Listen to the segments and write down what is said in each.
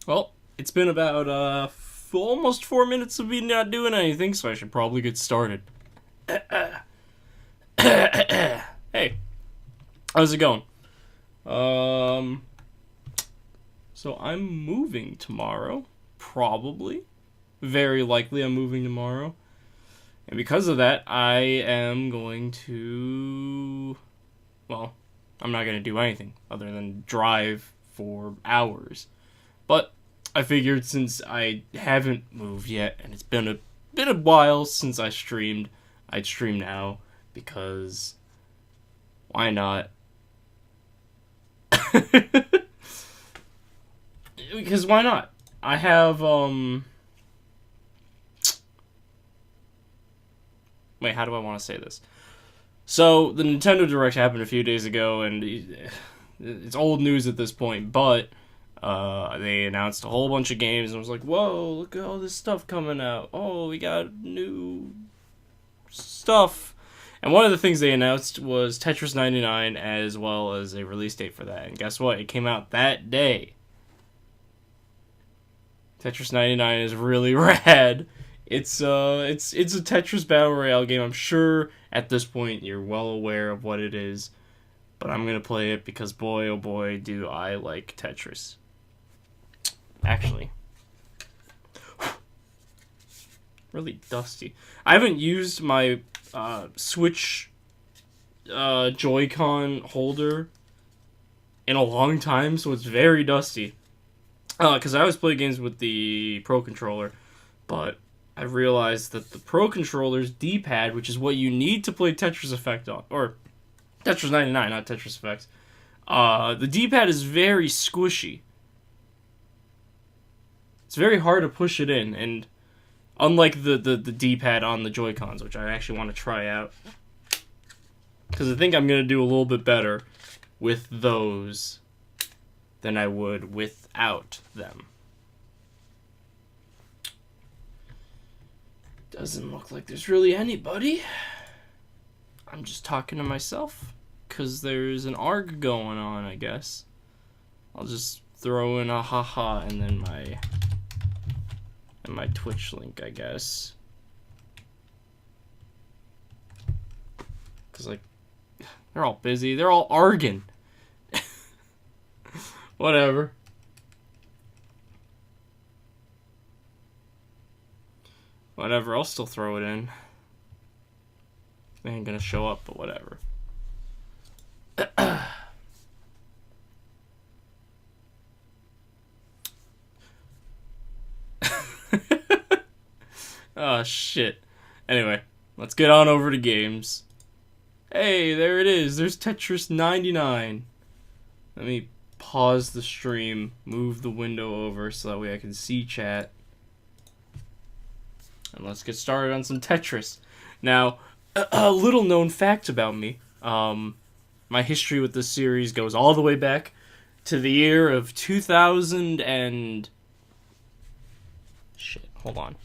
Well, it's been about almost 4 minutes of me not doing anything, so I should probably get started. Hey, how's it going? Um, so I'm moving tomorrow, probably. Very likely I'm moving tomorrow. And because of that, I am going to. Well, I'm not going to do anything other than drive for hours. But I figured since I haven't moved yet, and it's been a bit of while since I streamed, I'd stream now because why not? Because why not? I have wait, how do I want to say this? So the Nintendo Direct happened a few days ago, and it's old news at this point, but they announced a whole bunch of games, and I was like, whoa, look at all this stuff coming out. Oh, we got new stuff. And one of the things they announced was Tetris 99, as well as a release date for that. And guess what? It came out that day. Tetris 99 is really rad. It's a Tetris Battle Royale game. I'm sure at this point you're well aware of what it is. But I'm going to play it because boy, oh boy, do I like Tetris. Actually. Really dusty. I haven't used my Switch Joy-Con holder in a long time, so it's very dusty. Because I always play games with the Pro Controller, but I realized that the Pro Controller's D-pad, which is what you need to play Tetris Effect on, or Tetris 99, not Tetris Effect, the D-pad is very squishy. It's very hard to push it in, and unlike the D-pad on the Joy-Cons, which I actually want to try out, because I think I'm going to do a little bit better with those than I would without them. Doesn't look like there's really anybody. I'm just talking to myself, because there's an ARG going on, I guess. I'll just throw in a haha and then my Twitch link, I guess. Because, like, they're all busy. They're all ARGing. Whatever. Whatever, I'll still throw it in. They ain't gonna show up, but whatever. Oh, shit. Anyway, let's get on over to games. Hey, there it is. There's Tetris 99. Let me pause the stream, move the window over so that way I can see chat. And let's get started on some Tetris. Now, a little known fact about me. My history with this series goes all the way back to the year of 2000 and... Shit, hold on.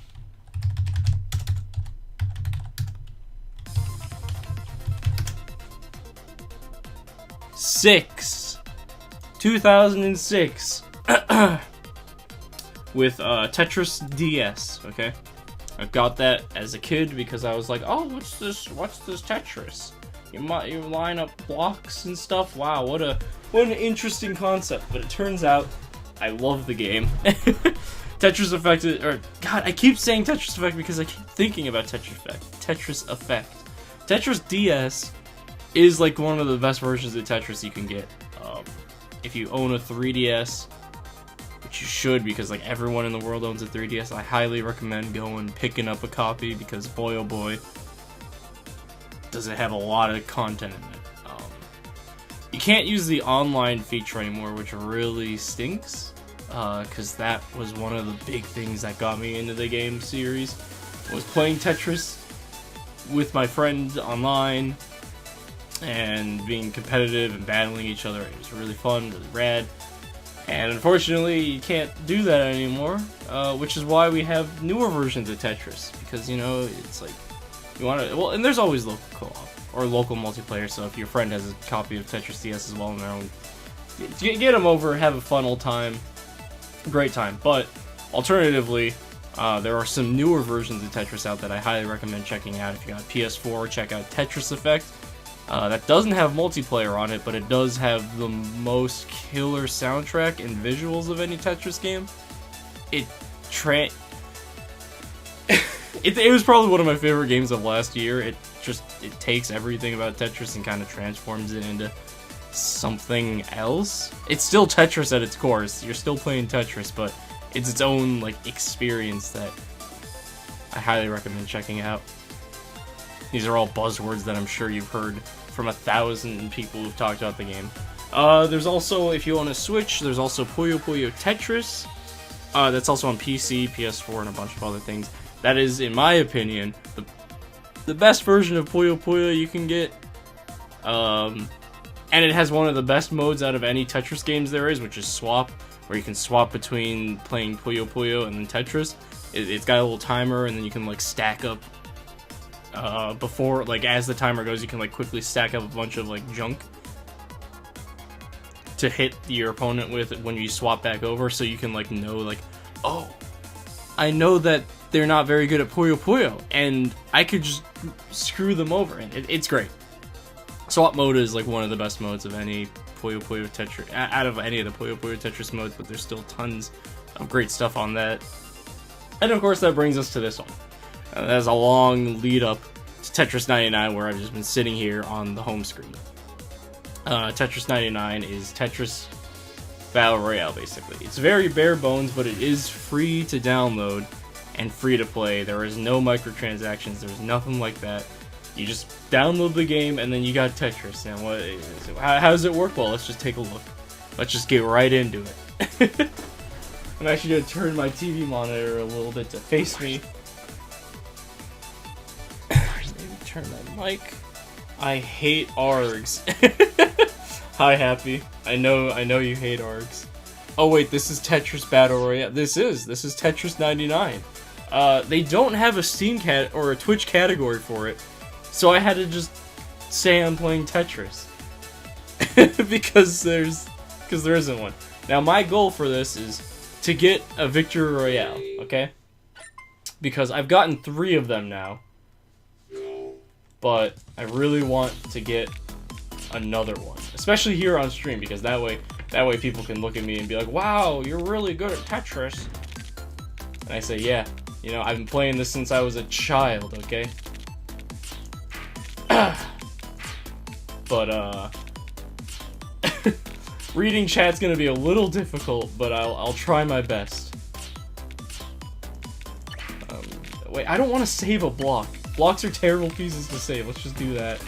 Six. 2006. With Tetris DS, okay? I got that as a kid because I was like, oh, what's this Tetris? You line up blocks and stuff. Wow, what an interesting concept. But it turns out I love the game. Tetris Effect, God, I keep saying Tetris Effect because I keep thinking about Tetris Effect. Tetris DS is like one of the best versions of Tetris you can get. If you own a 3DS, which you should because like everyone in the world owns a 3DS, I highly recommend going picking up a copy because boy oh boy, does it have a lot of content in it. You can't use the online feature anymore, which really stinks, because that was one of the big things that got me into the game series, was playing Tetris with my friends online and being competitive and battling each other. It was really fun, really rad. And unfortunately, you can't do that anymore, which is why we have newer versions of Tetris, because, you know, it's like, you want to, well, and there's always local co-op, or local multiplayer, so if your friend has a copy of Tetris DS as well on their own, get them over, have a fun old time, great time. But, alternatively, there are some newer versions of Tetris out that I highly recommend checking out. If you got PS4, check out Tetris Effect. That doesn't have multiplayer on it, but it does have the most killer soundtrack and visuals of any Tetris game. It was probably one of my favorite games of last year. It takes everything about Tetris and kind of transforms it into something else. It's still Tetris at its core. You're still playing Tetris, but it's its own like experience that I highly recommend checking out. These are all buzzwords that I'm sure you've heard from 1,000 people who've talked about the game. There's also, if you own a Switch, there's also Puyo Puyo Tetris. That's also on PC, PS4, and a bunch of other things. That is, in my opinion, the best version of Puyo Puyo you can get. And it has one of the best modes out of any Tetris games there is, which is Swap, where you can swap between playing Puyo Puyo and then Tetris. It's got a little timer, and then you can like stack up before, like, as the timer goes, you can like quickly stack up a bunch of like junk to hit your opponent with when you swap back over, so you can like know, like, oh, I know that they're not very good at Puyo Puyo, and I could just screw them over, and it's great. Swap mode is like one of the best modes of any Puyo Puyo Tetris, out of any of the Puyo Puyo Tetris modes, but there's still tons of great stuff on that. And of course that brings us to this one. That's a long lead up to Tetris 99, where I've just been sitting here on the home screen. Tetris 99 is Tetris Battle Royale, basically. It's very bare bones, but it is free to download and free to play. There is no microtransactions, there's nothing like that. You just download the game, and then you got Tetris. Now, how does it work? Well, let's just take a look. Let's just get right into it. I'm actually going to turn my TV monitor a little bit to face me. Turn my mic. I hate ARGs. Hi, Happy. I know you hate ARGs. Oh wait, this is Tetris Battle Royale. This is Tetris 99. They don't have a Steam or a Twitch category for it, so I had to just say I'm playing Tetris because there isn't one. Now my goal for this is to get a Victory Royale, okay? Because I've gotten 3 of them now. But I really want to get another one, especially here on stream, because that way people can look at me and be like, wow, you're really good at Tetris. And I say, yeah, you know, I've been playing this since I was a child, okay? But, reading chat's gonna be a little difficult, but I'll try my best. Wait, I don't want to save a block. Blocks are terrible pieces to save. Let's just do that.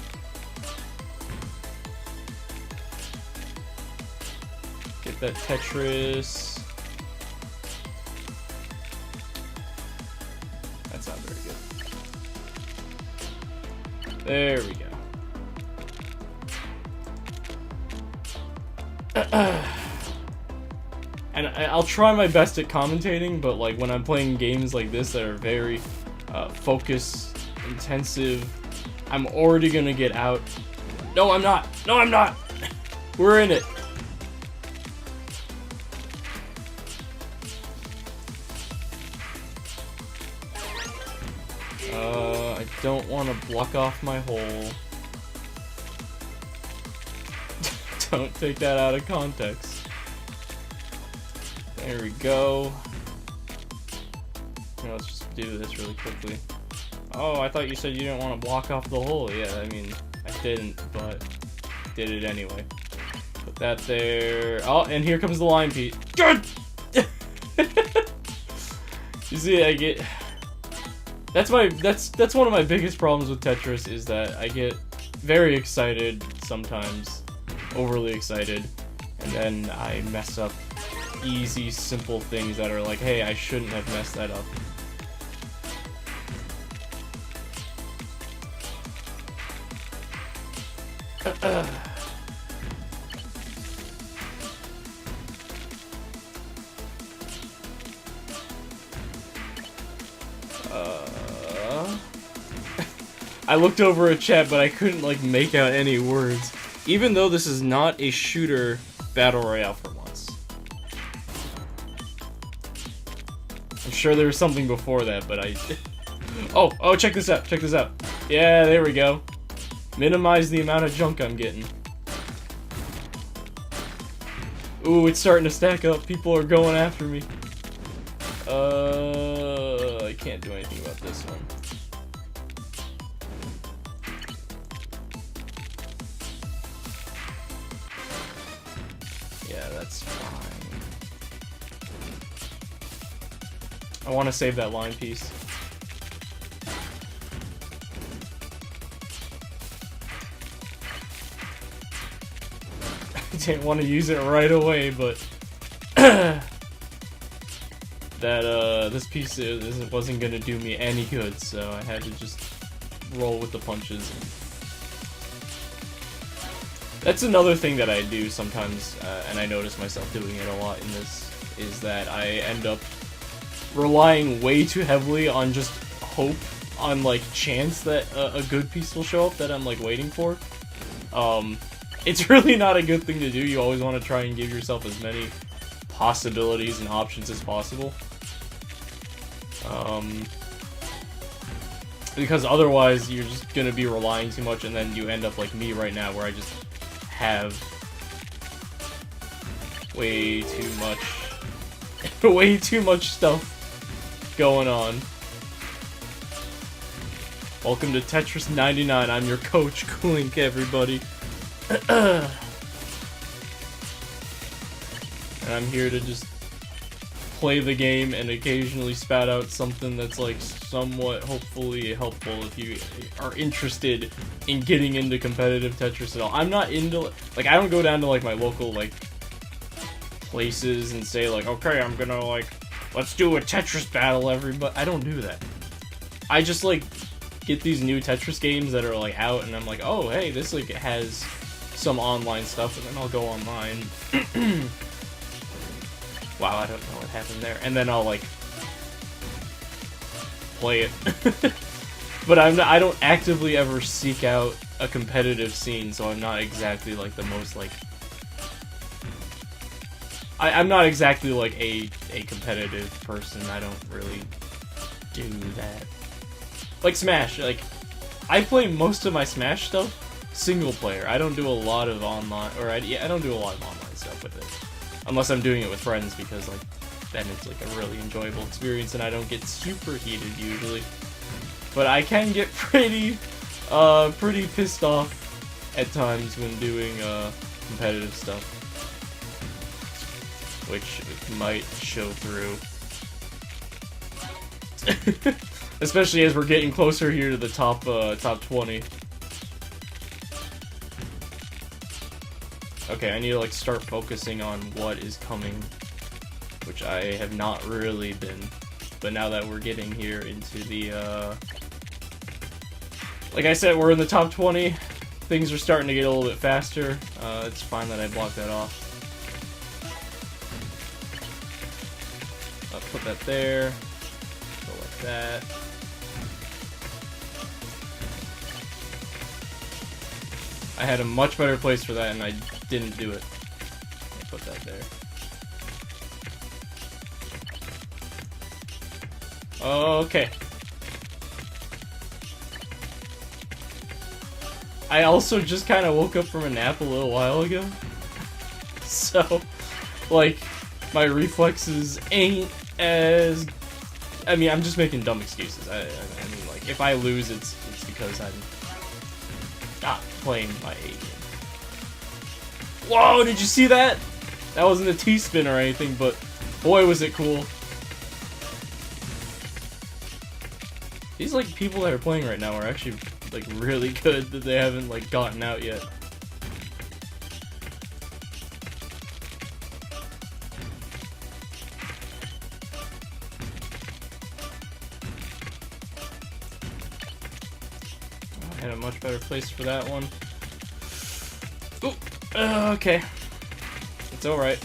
Get that Tetris. That's not very good. There we go. And I'll try my best at commentating, but like when I'm playing games like this that are very focus intensive, I'm already gonna get out. No, I'm not. No, I'm not. We're in it. I don't want to block off my hole. Don't take that out of context. There we go. Now let's just do this really quickly. Oh, I thought you said you didn't want to block off the hole. Yeah, I mean, I didn't, but did it anyway. Put that there. Oh, and here comes the line piece. Good! You see, I get... That's one of my biggest problems with Tetris, is that I get very excited sometimes, overly excited, and then I mess up easy, simple things that are like, hey, I shouldn't have messed that up. I looked over a chat, but I couldn't like make out any words. Even though this is not a shooter battle royale for once. I'm sure there was something before that, but I... Oh, check this out, check this out. Yeah, there we go. Minimize the amount of junk I'm getting. Ooh, it's starting to stack up. People are going after me. I can't do anything about this one. Yeah, that's fine. I want to save that line piece. I didn't want to use it right away, but this piece wasn't gonna do me any good, so I had to just roll with the punches. That's another thing that I do sometimes, and I notice myself doing it a lot in this, is that I end up relying way too heavily on just hope, on like chance that a good piece will show up that I'm like waiting for. It's really not a good thing to do. You always want to try and give yourself as many possibilities and options as possible. Because otherwise you're just gonna be relying too much, and then you end up like me right now, where I just have way too much stuff going on. Welcome to Tetris 99. I'm your coach, Klink, everybody. And I'm here to just play the game and occasionally spat out something that's like somewhat hopefully helpful if you are interested in getting into competitive Tetris at all. I'm not into, like, I don't go down to like my local like places and say like, okay, I'm gonna like, let's do a Tetris battle, everybody. I don't do that. I just like get these new Tetris games that are like out, and I'm like, oh hey, this like has some online stuff, and then I'll go online. Wow, I don't know what happened there. And then I'll like play it. But I don't actively ever seek out a competitive scene, so I'm not exactly like the most like I'm not exactly like a competitive person. I don't really do that. Like Smash, like I play most of my Smash stuff single player. I don't do a lot of online, or I don't do a lot of online stuff with it. Unless I'm doing it with friends, because like then it's like a really enjoyable experience and I don't get super heated usually. But I can get pretty pissed off at times when doing competitive stuff, which might show through. Especially as we're getting closer here to the top 20. Okay, I need to like start focusing on what is coming, which I have not really been. But now that we're getting here into the, like I said, we're in the top 20. Things are starting to get a little bit faster. It's fine that I blocked that off. I'll put that there. Go like that. I had a much better place for that and I didn't do it. I'll put that there. Okay. I also just kind of woke up from a nap a little while ago. So, like, my reflexes ain't as... I mean, I'm just making dumb excuses. I mean, like, if I lose, it's because I'm not playing my A game. Whoa, did you see that? That wasn't a T-spin or anything, but boy was it cool. These, like, people that are playing right now are actually, like, really good that they haven't, like, gotten out yet. I had a much better place for that one. Ooh, okay. It's alright.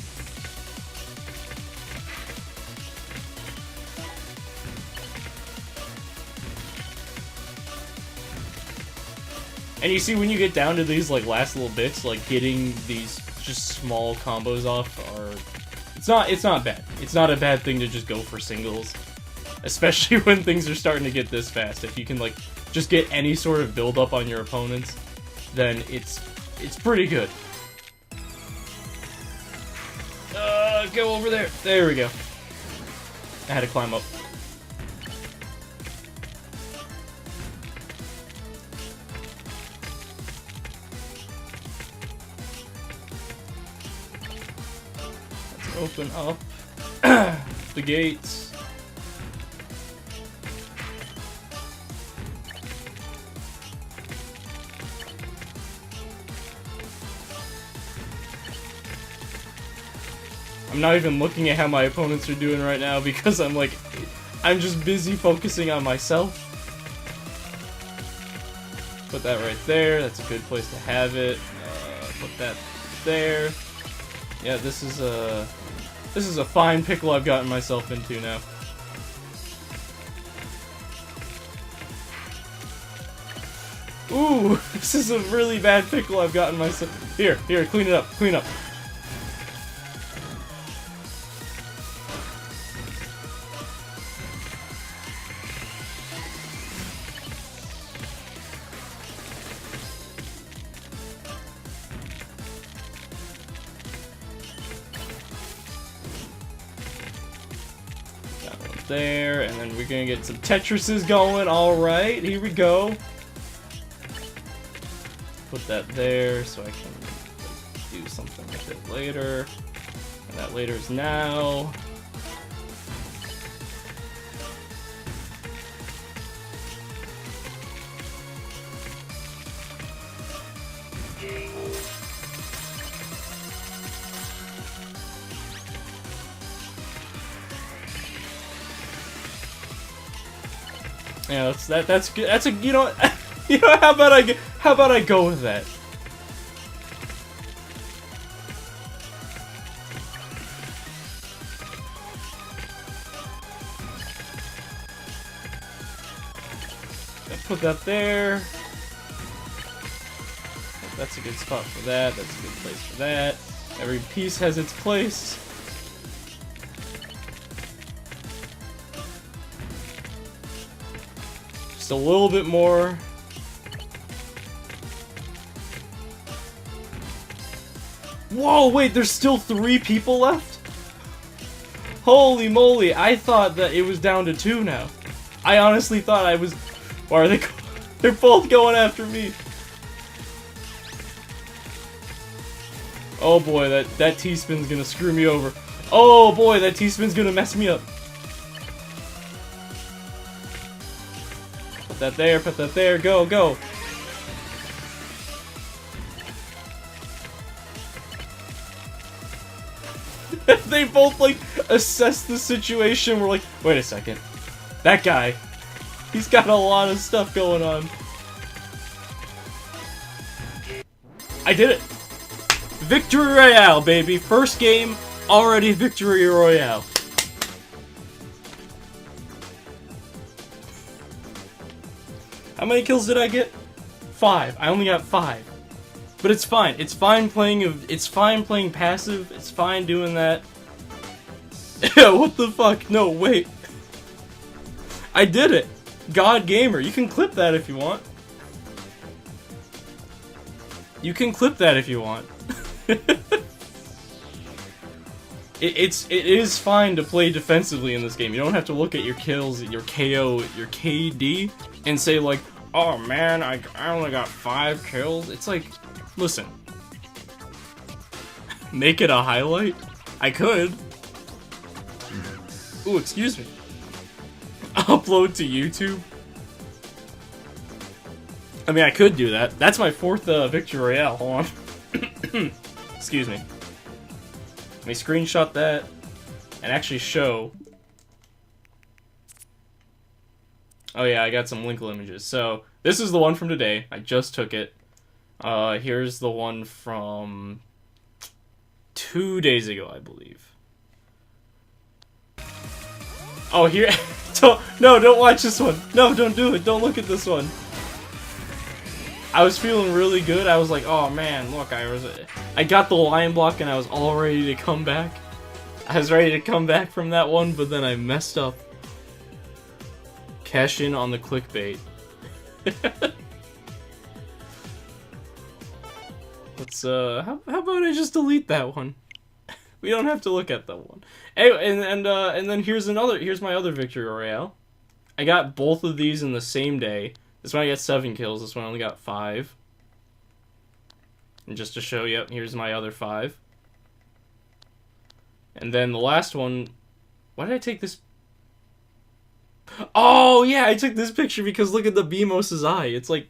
And you see, when you get down to these like last little bits, like getting these just small combos off are... It's not bad. It's not a bad thing to just go for singles. Especially when things are starting to get this fast. If you can like just get any sort of build up on your opponents, then it's pretty good. Go over there. There we go. I had to climb up. Let's open up the gates. I'm not even looking at how my opponents are doing right now because I'm just busy focusing on myself. Put that right there. That's a good place to have it. Put that there. Yeah, this is a fine pickle I've gotten myself into now. Ooh, this is a really bad pickle I've gotten myself. Here, clean it up, clean up. There, and then we're gonna get some Tetrises going. Alright, here we go. Put that there so I can like, do something with it later. And that later is now. Yeah, that's good. That's a you know how about I go with that? Put that there. That's a good spot for that. That's a good place for that. Every piece has its place. Just a little bit more. Whoa, wait, there's still 3 people left? Holy moly, I thought that it was down to 2 now. I honestly thought I was... Why are they... They're both going after me. Oh boy, that T-spin's gonna screw me over. Oh boy, that T-spin's gonna mess me up. Put that there, put that there, go, go! They both, like, assess the situation. We're like, wait a second. That guy, he's got a lot of stuff going on. I did it! Victory Royale, baby! First game, already Victory Royale. How many kills did I get? 5. I only got 5. But it's fine. It's fine playing passive. It's fine doing that. What the fuck? No, wait. I did it. God Gamer. You can clip that if you want. You can clip that if you want. It is fine to play defensively in this game. You don't have to look at your kills, your KO, your KD, and say like, oh man, I only got 5 kills. It's like, listen. Make it a highlight? I could. Ooh, excuse me. Upload to YouTube? I mean, I could do that. That's my 4th Victory Royale. Hold on. Excuse me. Let me screenshot that and actually show. Oh yeah, I got some Linkle images. So, this is the one from today. I just took it. Here's the one from 2 days ago, I believe. Oh, here... don't watch this one. No, don't do it. Don't look at this one. I was feeling really good. I was like, oh man, look, I got the lion block and I was all ready to come back. I was ready to come back from that one, but then I messed up. Cash in on the clickbait. Let's, how about I just delete that one? We don't have to look at that one. Anyway, and then here's my other Victory Royale. I got both of these in the same day. This one I got 7 kills, this one I only got 5. And just to show you, here's my other 5. And then the last one, why did I take this? Oh yeah, I took this picture because look at the Beamos's eye. It's like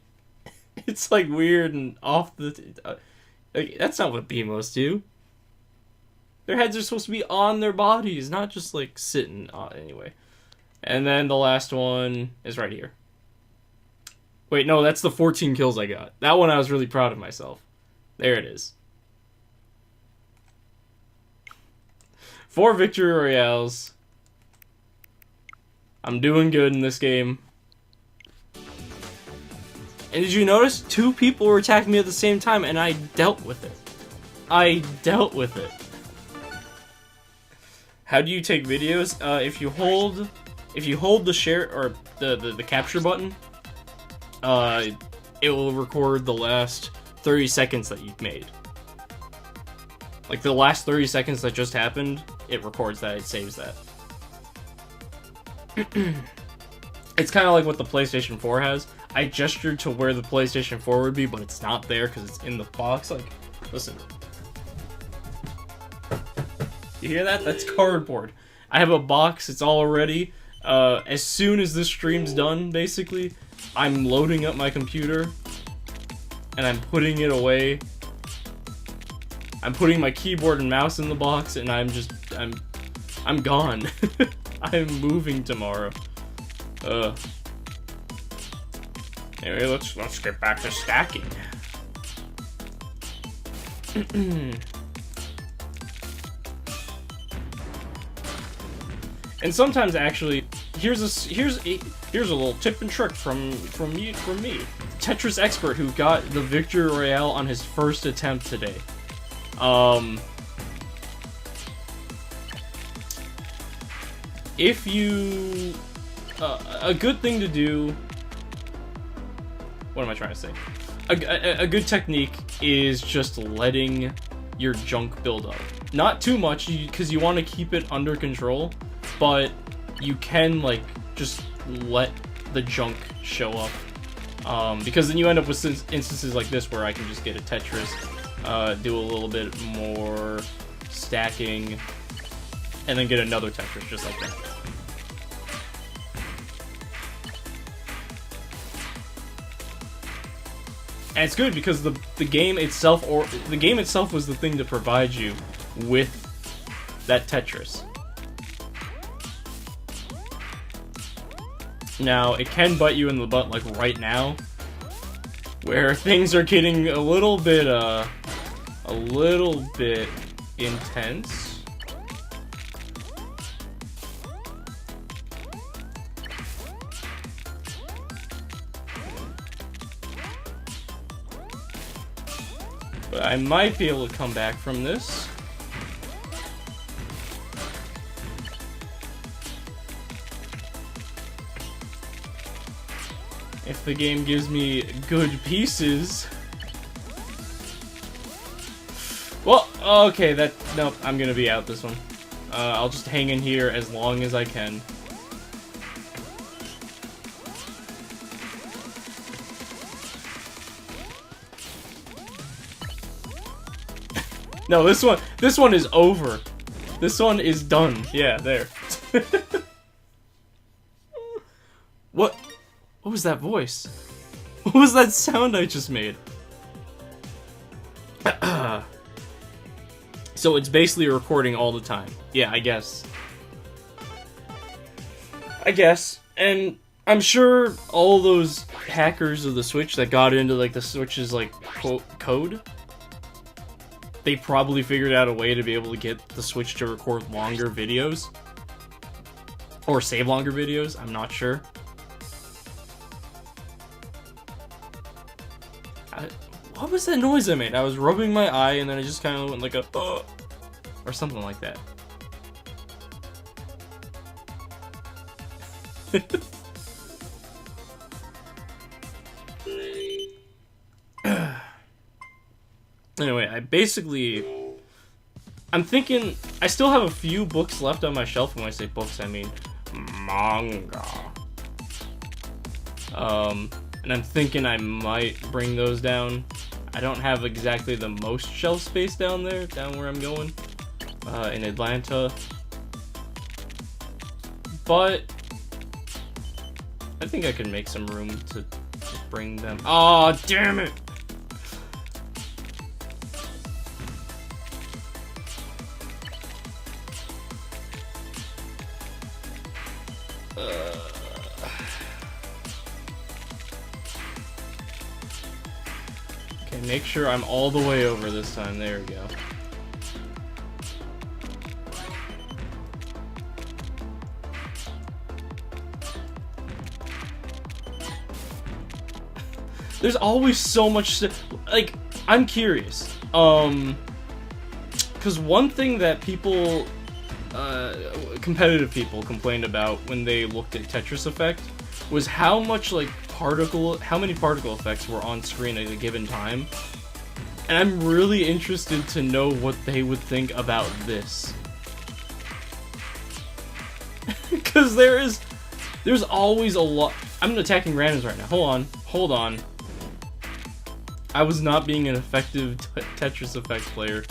weird and off the... like, that's not what Beamos do. Their heads are supposed to be on their bodies, not just like sitting anyway. And then the last one is right here. Wait, no, that's the 14 kills I got. That one I was really proud of myself. There it is. 4 Victory Royales. I'm doing good in this game. And did you notice? 2 people were attacking me at the same time and I dealt with it. I dealt with it. How do you take videos? If you hold the share or the capture button, it will record the last 30 seconds that you've made. Like the last 30 seconds that just happened, it records that, it saves that. It's kind of like what the PlayStation 4 has. I gestured to where the PlayStation 4 would be, but it's not there because it's in the box. Like, listen. You hear that? That's cardboard. I have a box, it's all ready. As soon as this stream's done, basically, I'm loading up my computer, and I'm putting it away. I'm putting my keyboard and mouse in the box, and I'm gone. I'm moving tomorrow. Anyway, let's get back to stacking. And sometimes, actually, here's a little tip and trick from me, Tetris expert who got the Victory Royale on his first attempt today. If you, a good thing to do. What am I trying to say? A good technique is just letting your junk build up. Not too much, because you want to keep it under control. But you can, like, just let the junk show up. Because then you end up with instances like this where I can just get a Tetris, do a little bit more stacking, and then get another Tetris just like that. And it's good because the game itself was the thing to provide you with that Tetris. Now, it can bite you in the butt like right now, where things are getting a little bit intense. But I might be able to come back from this. If the game gives me good pieces. Well, okay, nope, I'm gonna be out this one. I'll just hang in here as long as I can. No, this one is over. This one is done. Yeah, there. What was that voice? What was that sound I just made? So it's basically recording all the time. Yeah, I guess. And I'm sure all those hackers of the Switch that got into like the Switch's like quote code, they probably figured out a way to be able to get the Switch to record longer videos. Or save longer videos, I'm not sure. What was that noise I made? I was rubbing my eye and then I just kind of went like a or something like that. Anyway, I'm thinking, I still have a few books left on my shelf. When I say books, I mean manga. And I'm thinking I might bring those down. I don't have exactly the most shelf space down there, down where I'm going, in Atlanta. But I think I can make some room to bring them. Oh, damn it! Okay, make sure I'm all the way over this time. There we go. There's always so much like, I'm curious. Because one thing that people, competitive people complained about when they looked at Tetris Effect was how much like how many particle effects were on screen at a given time. And I'm really interested to know what they would think about this. Because there's always a lot. I'm attacking randoms right now. Hold on. I was not being an effective Tetris Effect player.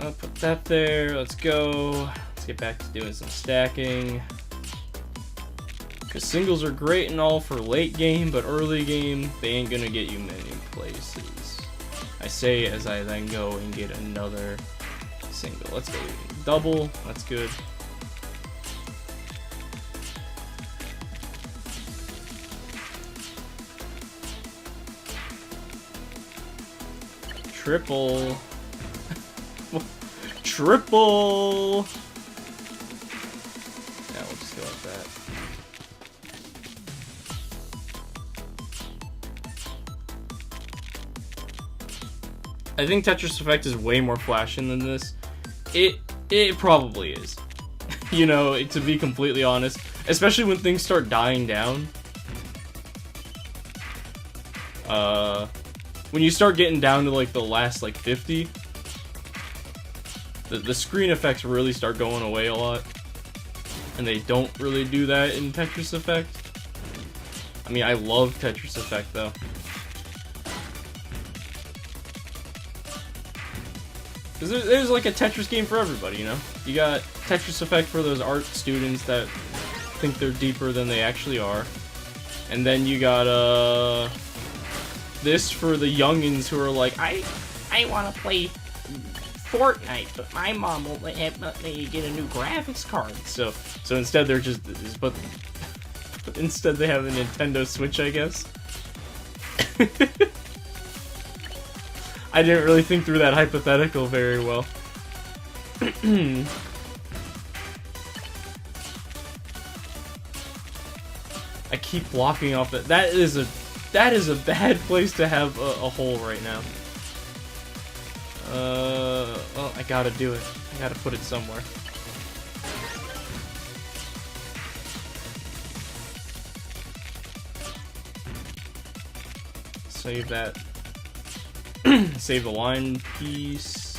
I'll put that there. Let's go. Let's get back to doing some stacking. Because singles are great and all for late game, but early game, they ain't gonna get you many places. I say as I then go and get another single. Let's go double. That's good. Triple. Triple! Yeah, we'll just go like that. I think Tetris Effect is way more flashing than this. It probably is. You know, to be completely honest. Especially when things start dying down. When you start getting down to like the last like 50, the screen effects really start going away a lot. And they don't really do that in Tetris Effect. I mean, I love Tetris Effect though. Because there's like a Tetris game for everybody, you know? You got Tetris Effect for those art students that think they're deeper than they actually are. And then you got, this for the youngins who are like, I want to play Fortnite, but my mom won't let me get a new graphics card. So instead they're just, but instead they have a Nintendo Switch, I guess. I didn't really think through that hypothetical very well. I keep blocking off that. That is a bad place to have a hole right now. Well, I gotta do it. I gotta put it somewhere. Save that. Save the line piece.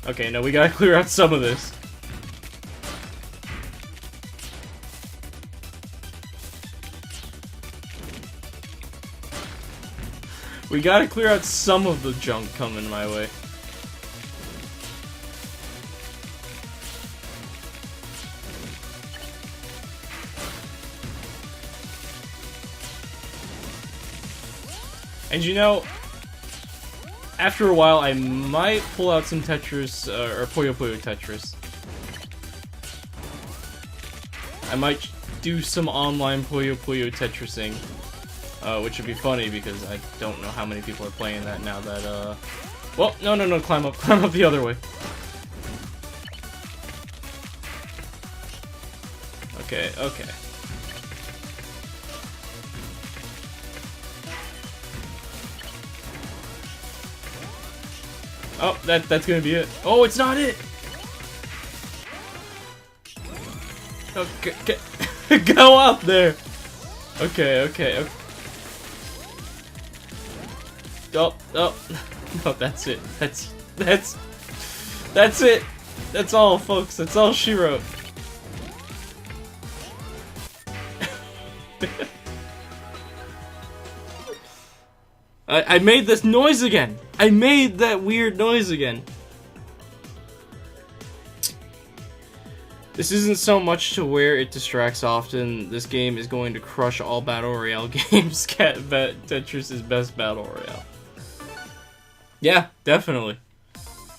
Okay, no, we gotta clear out some of this. We gotta clear out some of the junk coming my way. And you know, after a while, I might pull out some Tetris, or Puyo Puyo Tetris. I might do some online Puyo Puyo Tetrising, which would be funny because I don't know how many people are playing that now that, well, no, climb up the other way. Okay. Oh, that's gonna be it. Oh, it's not it! Okay, go up there! Okay. Oh, no, that's it. That's it! That's all, folks. That's all she wrote. I made this noise again! I made that weird noise again! This isn't so much to where it distracts often. This game is going to crush all Battle Royale games. Tetris is best Battle Royale. Yeah, definitely.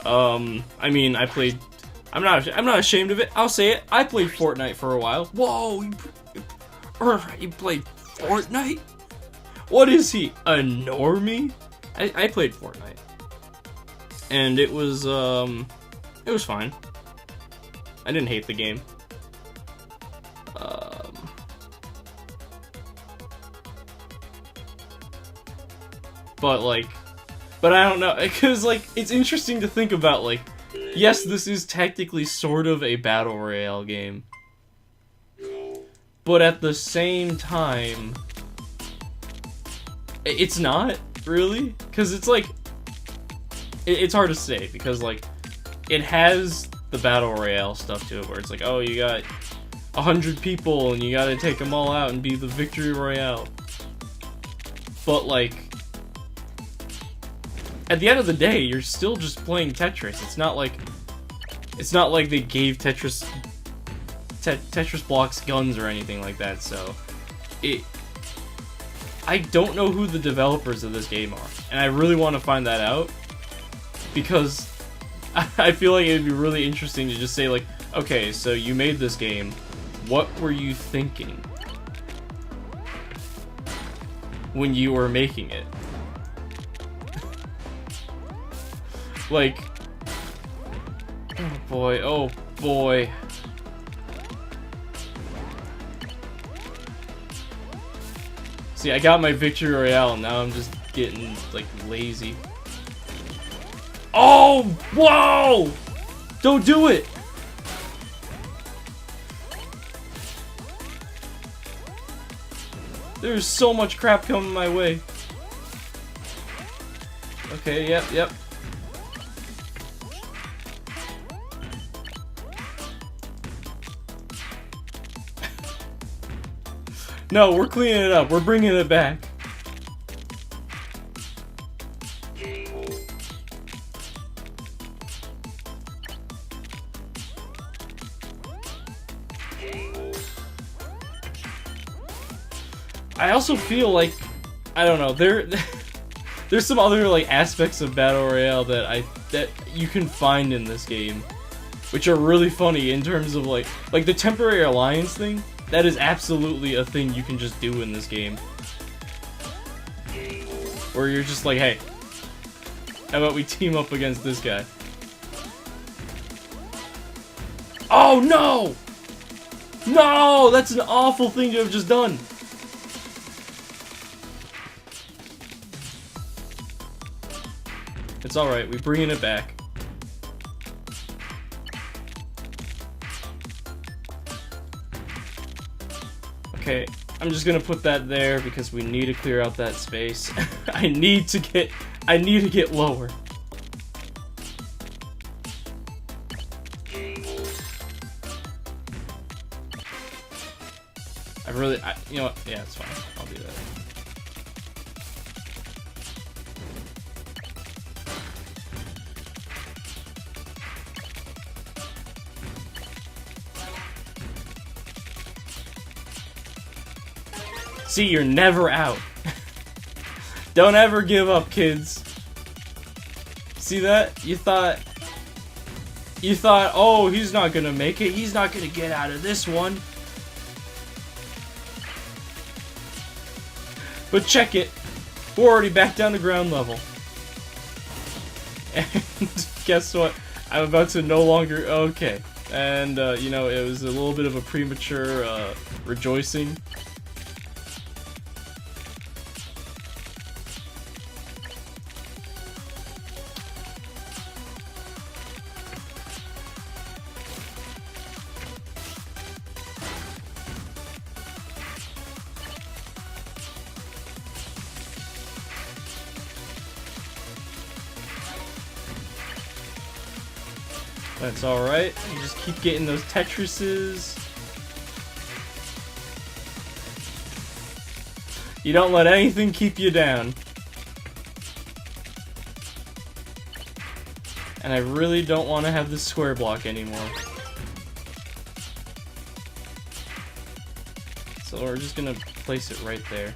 I mean, I played... I'm not ashamed of it. I'll say it. I played Fortnite for a while. Whoa! You played Fortnite? What is he, a normie? I played Fortnite. And it was fine. I didn't hate the game. But I don't know, because, like, it's interesting to think about, like, yes, this is technically sort of a Battle Royale game. But at the same time... It's not, really, because it's like, it's hard to say, because like, it has the Battle Royale stuff to it, where it's like, oh, you got 100 people, and you gotta take them all out and be the Victory Royale. But like, at the end of the day, you're still just playing Tetris. It's not like they gave Tetris blocks guns or anything like that, so I don't know who the developers of this game are, and I really want to find that out, because I feel like it'd be really interesting to just say, like, okay, so you made this game, what were you thinking when you were making it? Like, oh boy. See, I got my Victory Royale, and now I'm just getting, like, lazy. Oh! Whoa! Don't do it! There's so much crap coming my way. Okay, yep. No, we're cleaning it up. We're bringing it back. I also feel like, I don't know, there's some other like aspects of Battle Royale that you can find in this game, which are really funny in terms of like the temporary alliance thing. That is absolutely a thing you can just do in this game. Where you're just like, hey, how about we team up against this guy? Oh no! No! That's an awful thing to have just done! It's alright, we're bringing it back. Okay, I'm just gonna put that there because we need to clear out that space. I need to get lower. You know what? Yeah, it's fine. I'll do that. See, you're never out. Don't ever give up, kids. See that? You thought, oh, he's not gonna make it. He's not gonna get out of this one. But check it. We're already back down to ground level. And guess what? I'm about to no longer... Okay. And, you know, it was a little bit of a premature, rejoicing. That's alright. You just keep getting those Tetrises. You don't let anything keep you down. And I really don't want to have this square block anymore. So we're just gonna place it right there.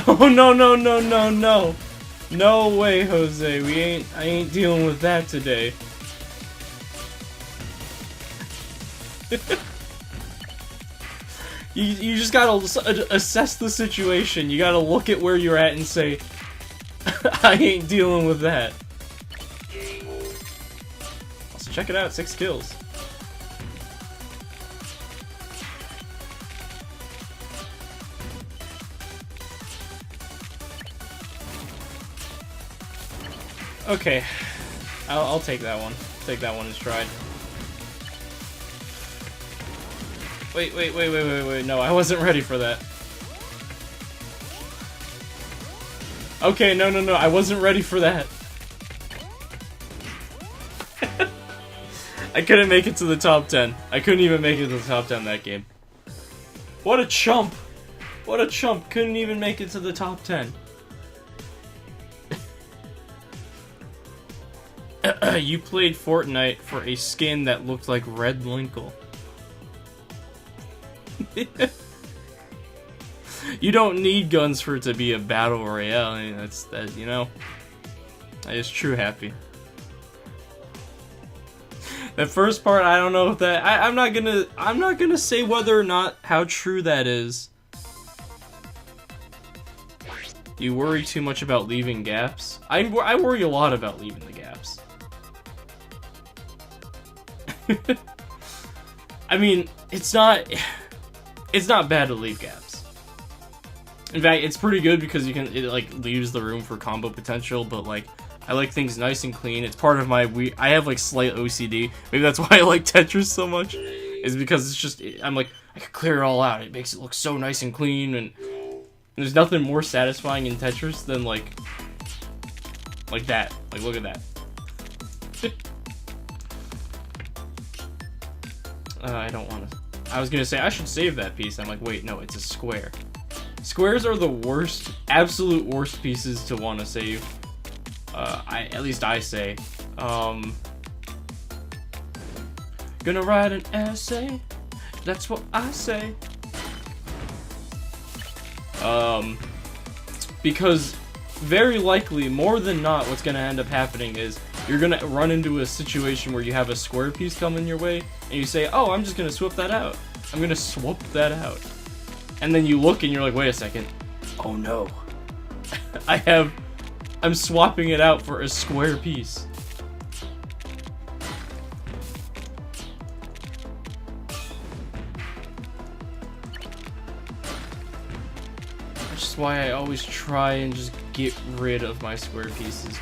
Oh no no no no no! No way, Jose. I ain't dealing with that today. You just gotta assess the situation. You gotta look at where you're at and say, I ain't dealing with that. Let's check it out. 6 kills. Okay, I'll take that one. Take that one as tried. Wait, no, I wasn't ready for that. Okay, no, I wasn't ready for that. I couldn't make it to the top 10. I couldn't even make it to the top 10 that game. What a chump! What a chump, couldn't even make it to the top 10. You played Fortnite for a skin that looked like Red Linkle. You don't need guns for it to be a battle royale. I mean, that, you know. That is true happy. That first part, I don't know if that. I'm not gonna say whether or not how true that is. You worry too much about leaving gaps. I worry a lot about leaving the gaps. I mean, it's not bad to leave gaps. In fact, it's pretty good because it like leaves the room for combo potential, but like I like things nice and clean. It's part of my I have like slight OCD. Maybe that's why I like Tetris so much. Is because it's just I'm like I could clear it all out. It makes it look so nice and clean, and there's nothing more satisfying in Tetris than like that. Like look at that. I don't want to. I was gonna say I should save that piece. I'm like, wait, no, it's a square. Squares are the worst, absolute worst pieces to want to save. At least I say. Gonna write an essay. That's what I say. Because very likely, more than not, what's gonna end up happening is you're gonna run into a situation where you have a square piece coming your way, and you say, "Oh, I'm just gonna swap that out. I'm gonna swap that out." And then you look and you're like, "Wait a second. Oh no. I'm swapping it out for a square piece." Which is why I always try and just get rid of my square pieces.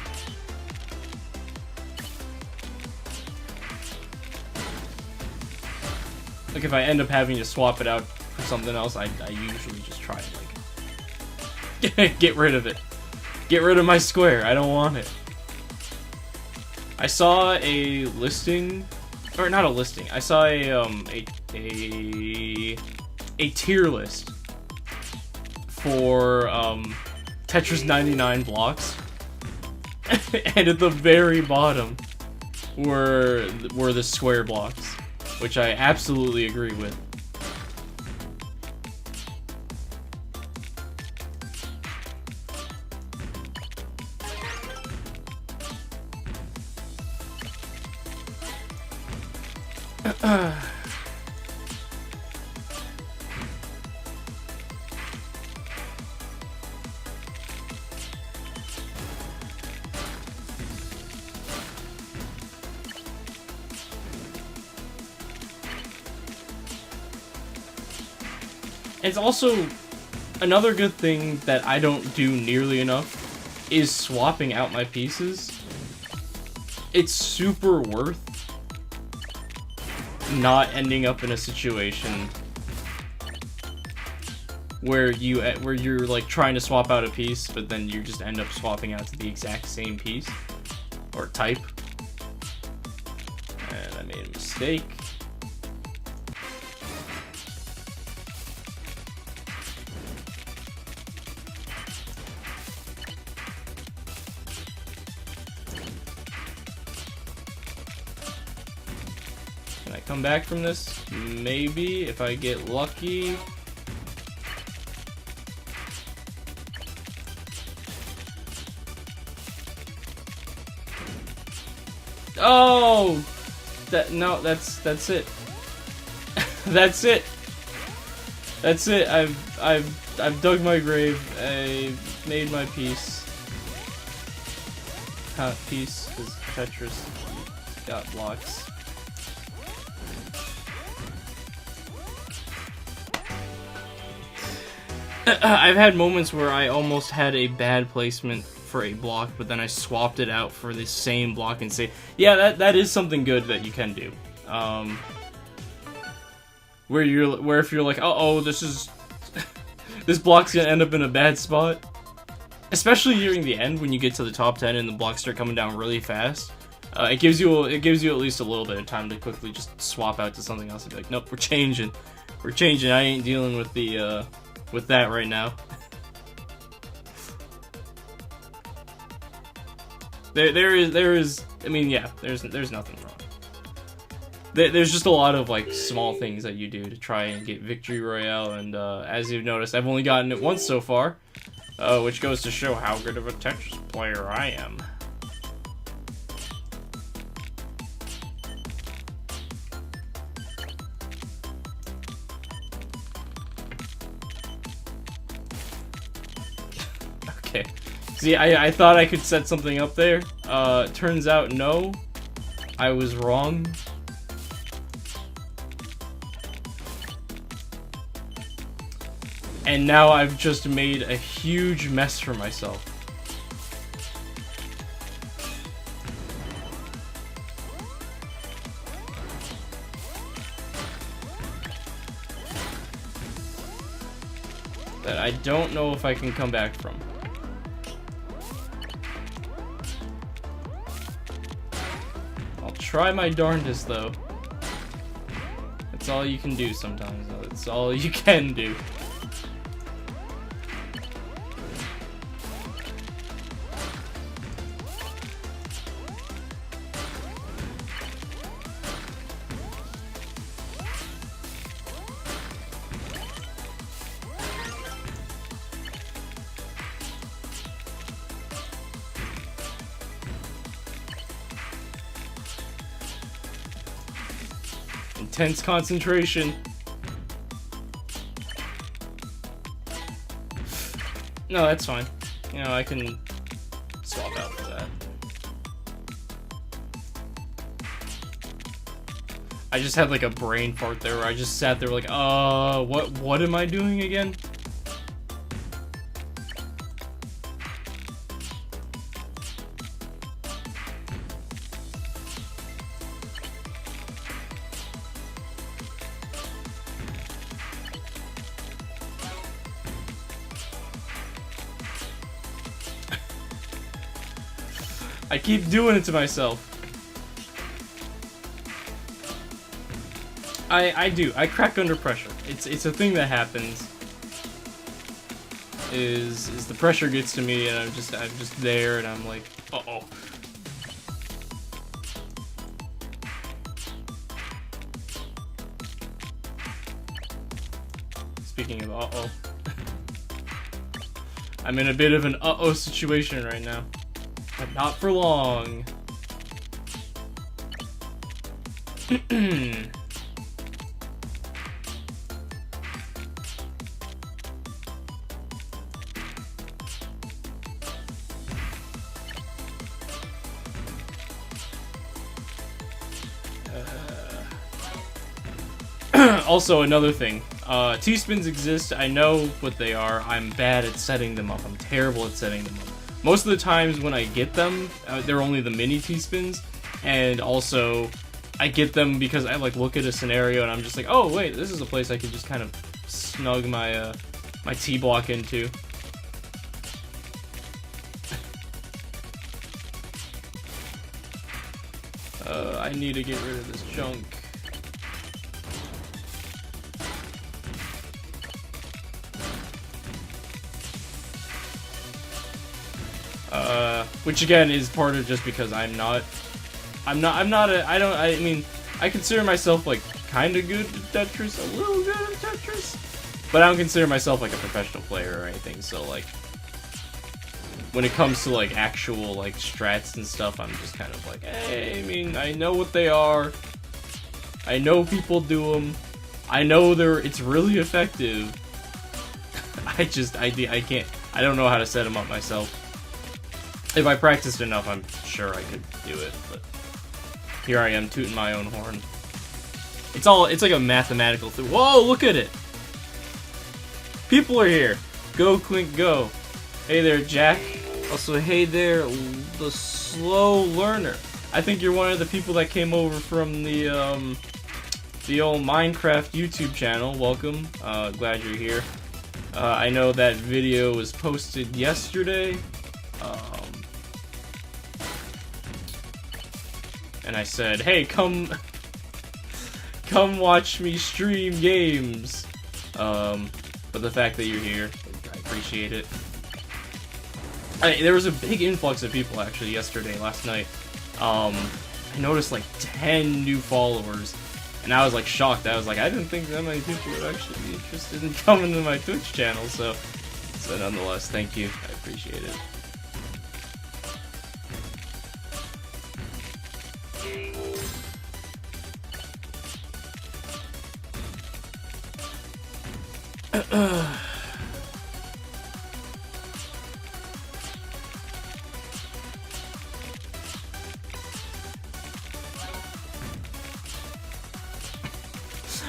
Like, if I end up having to swap it out for something else, I usually just try and, like, get rid of it. Get rid of my square. I don't want it. I saw a listing, or not a listing. I saw a tier list for Tetris 99 blocks, and at the very bottom were the square blocks, which I absolutely agree with. It's also another good thing that I don't do nearly enough is swapping out my pieces. It's super worth not ending up in a situation where you're like trying to swap out a piece, but then you just end up swapping out to the exact same piece or type. And I made a mistake. Can I come back from this? Maybe, if I get lucky. Oh! No, that's it. That's it. That's it. I've dug my grave. I made my peace. Peace, because Tetris got blocks. I've had moments where I almost had a bad placement for a block, but then I swapped it out for the same block and say, yeah, that is something good that you can do. Where if you're like, uh-oh, this is this block's gonna end up in a bad spot, especially nearing the end when you get to the top 10 and the blocks start coming down really fast. It gives you at least a little bit of time to quickly just swap out to something else and be like, nope, we're changing. I ain't dealing with the with that right now. There is. I mean, yeah. There's nothing wrong. There's just a lot of like small things that you do to try and get victory royale, and as you've noticed, I've only gotten it once so far, which goes to show how good of a Tetris player I am. Okay. See, I thought I could set something up there. Turns out no. I was wrong. And now I've just made a huge mess for myself. That I don't know if I can come back from. Try my darndest, though. That's all you can do sometimes, though. That's all you can do. Intense concentration. No, that's fine. You know, I can swap out for that. I just had like a brain fart there where I just sat there like, what am I doing again? I keep doing it to myself. I do. I crack under pressure. It's a thing that happens. Is the pressure gets to me and I'm just there and I'm like, uh-oh. Speaking of uh-oh. I'm in a bit of an uh-oh situation right now. But not for long. Also, another thing. T-spins exist. I know what they are. I'm bad at setting them up. I'm terrible at setting them up. Most of the times when I get them, they're only the mini T-spins, and also I get them because I like look at a scenario and I'm just like, oh wait, this is a place I could just kind of snug my my T-block into. I need to get rid of this junk. Which again is part of just because I mean, I consider myself like kinda good at Tetris, a little good at Tetris, but I don't consider myself like a professional player or anything, so like, when it comes to like actual like strats and stuff, I'm just kind of like, hey, I mean, I know what they are, I know people do them, I know it's really effective, I can't, I don't know how to set them up myself. If I practiced enough, I'm sure I could do it, but here I am tooting my own horn. It's like a mathematical thing. Whoa, look at it! People are here. Go, Klink, go. Hey there, Jack. Also, hey there, the slow learner. I think you're one of the people that came over from the old Minecraft YouTube channel. Welcome. Glad you're here. I know that video was posted yesterday. And I said, hey, come watch me stream games. But the fact that you're here, I appreciate it. There was a big influx of people actually last night. I noticed like 10 new followers, and I was like shocked. I was like, I didn't think that many people would actually be interested in coming to my Twitch channel. So nonetheless, thank you. I appreciate it.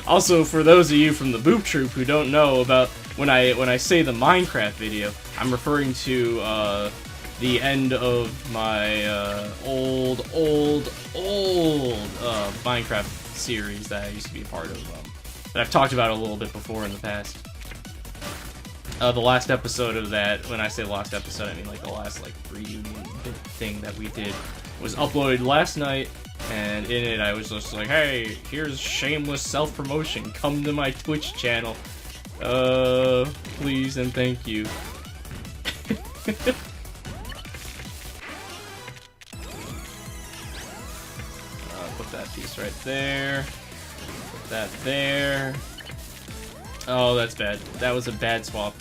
Also, for those of you from the Boop Troop who don't know about when I say the Minecraft video, I'm referring to the end of my old Minecraft series that I used to be a part of, that I've talked about a little bit before in the past. The last episode of that, when I say last episode, I mean like the last like reunion thing that we did, was uploaded last night, and in it I was just like, hey, here's shameless self-promotion, come to my Twitch channel, please and thank you. Put that piece right there, put that there. Oh, that's bad. That was a bad swap.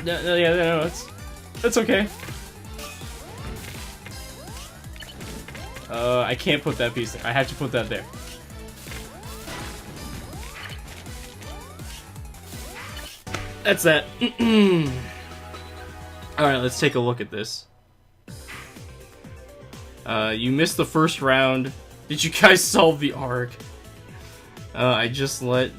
No, that's okay. I can't put that piece there. I have to put that there. That's that. Alright, let's take a look at this. You missed the first round. Did you guys solve the arc? I just let...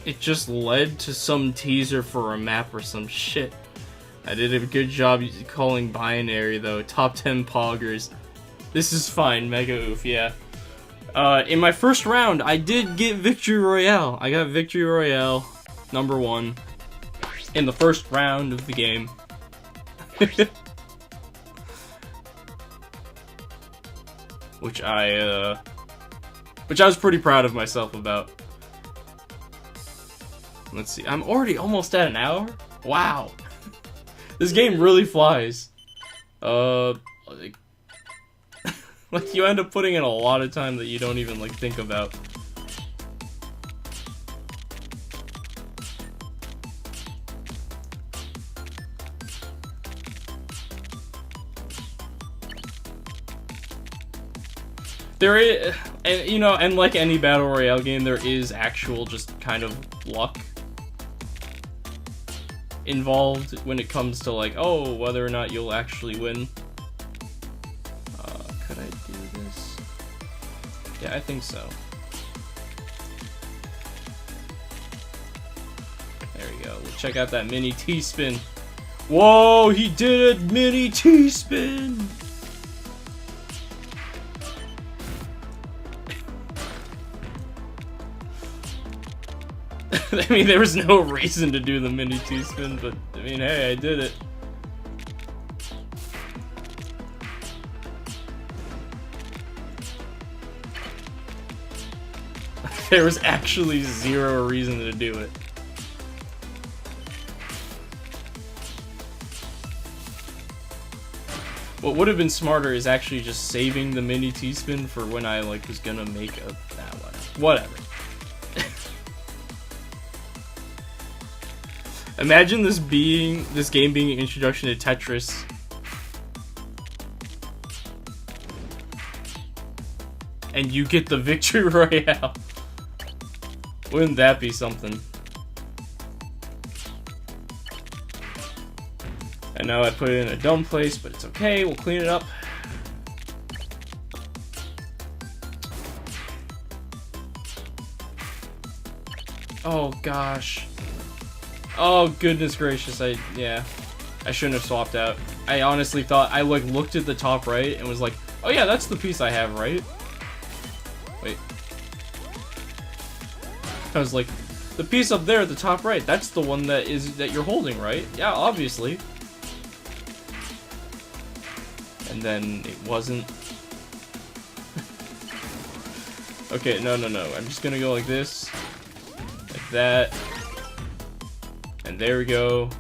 it just led to some teaser for a map or some shit. I did a good job calling binary, though. Top 10 poggers. This is fine, Mega Oof, yeah. In my first round, I did get Victory Royale. I got Victory Royale, #1, in the first round of the game. Which I was pretty proud of myself about. Let's see, I'm already almost at an hour? Wow. This game really flies. Like, like you end up putting in a lot of time that you don't even like think about. There is, and you know, and like any battle royale game, there is actual just kind of luck involved when it comes to like, oh, whether or not you'll actually win. Could I do this? Yeah, I think so. There we go. We'll check out that mini T-spin. Whoa, he did a mini T-spin! I mean, there was no reason to do the mini T-spin, but I mean, hey, I did it. There was actually zero reason to do it. What would have been smarter is actually just saving the mini T-spin for when I like was gonna make a whatever. Imagine this game being an introduction to Tetris. And you get the Victory Royale. Wouldn't that be something? And now I put it in a dumb place, but it's okay, we'll clean it up. Oh gosh. Oh goodness gracious, yeah. I shouldn't have swapped out. I honestly thought, I like looked at the top right and was like, oh yeah, that's the piece I have, right? Wait. I was like, the piece up there at the top right, that's the one that you're holding, right? Yeah, obviously. And then it wasn't. Okay, no. I'm just gonna go like this. Like that. And there we go.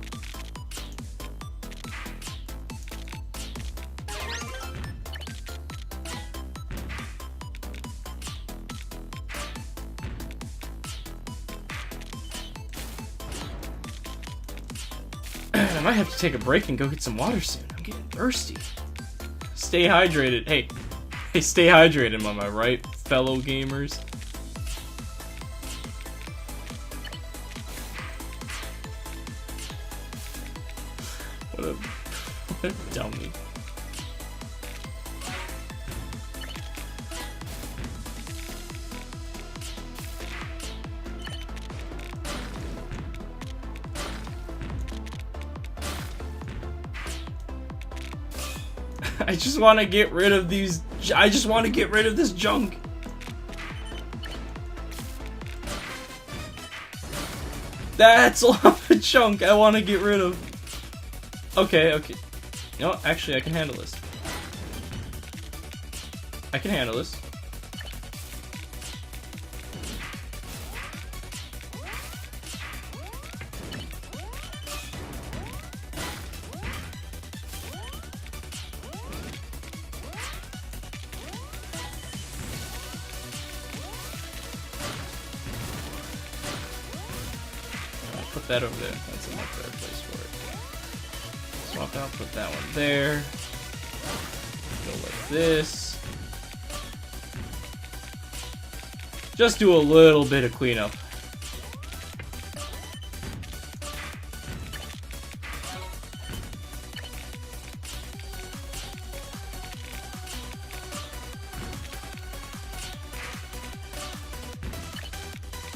I might have to take a break and go get some water soon. I'm getting thirsty. Stay hydrated. Hey, stay hydrated, am I right, fellow gamers? What a dummy. I just want to get rid of these. I just want to get rid of this junk. That's a lot of junk I want to get rid of. Okay. No, actually, I can handle this. I can handle this. Put that over there. That's a much better place for it. Swap out, put that one there. Go like this. Just do a little bit of cleanup.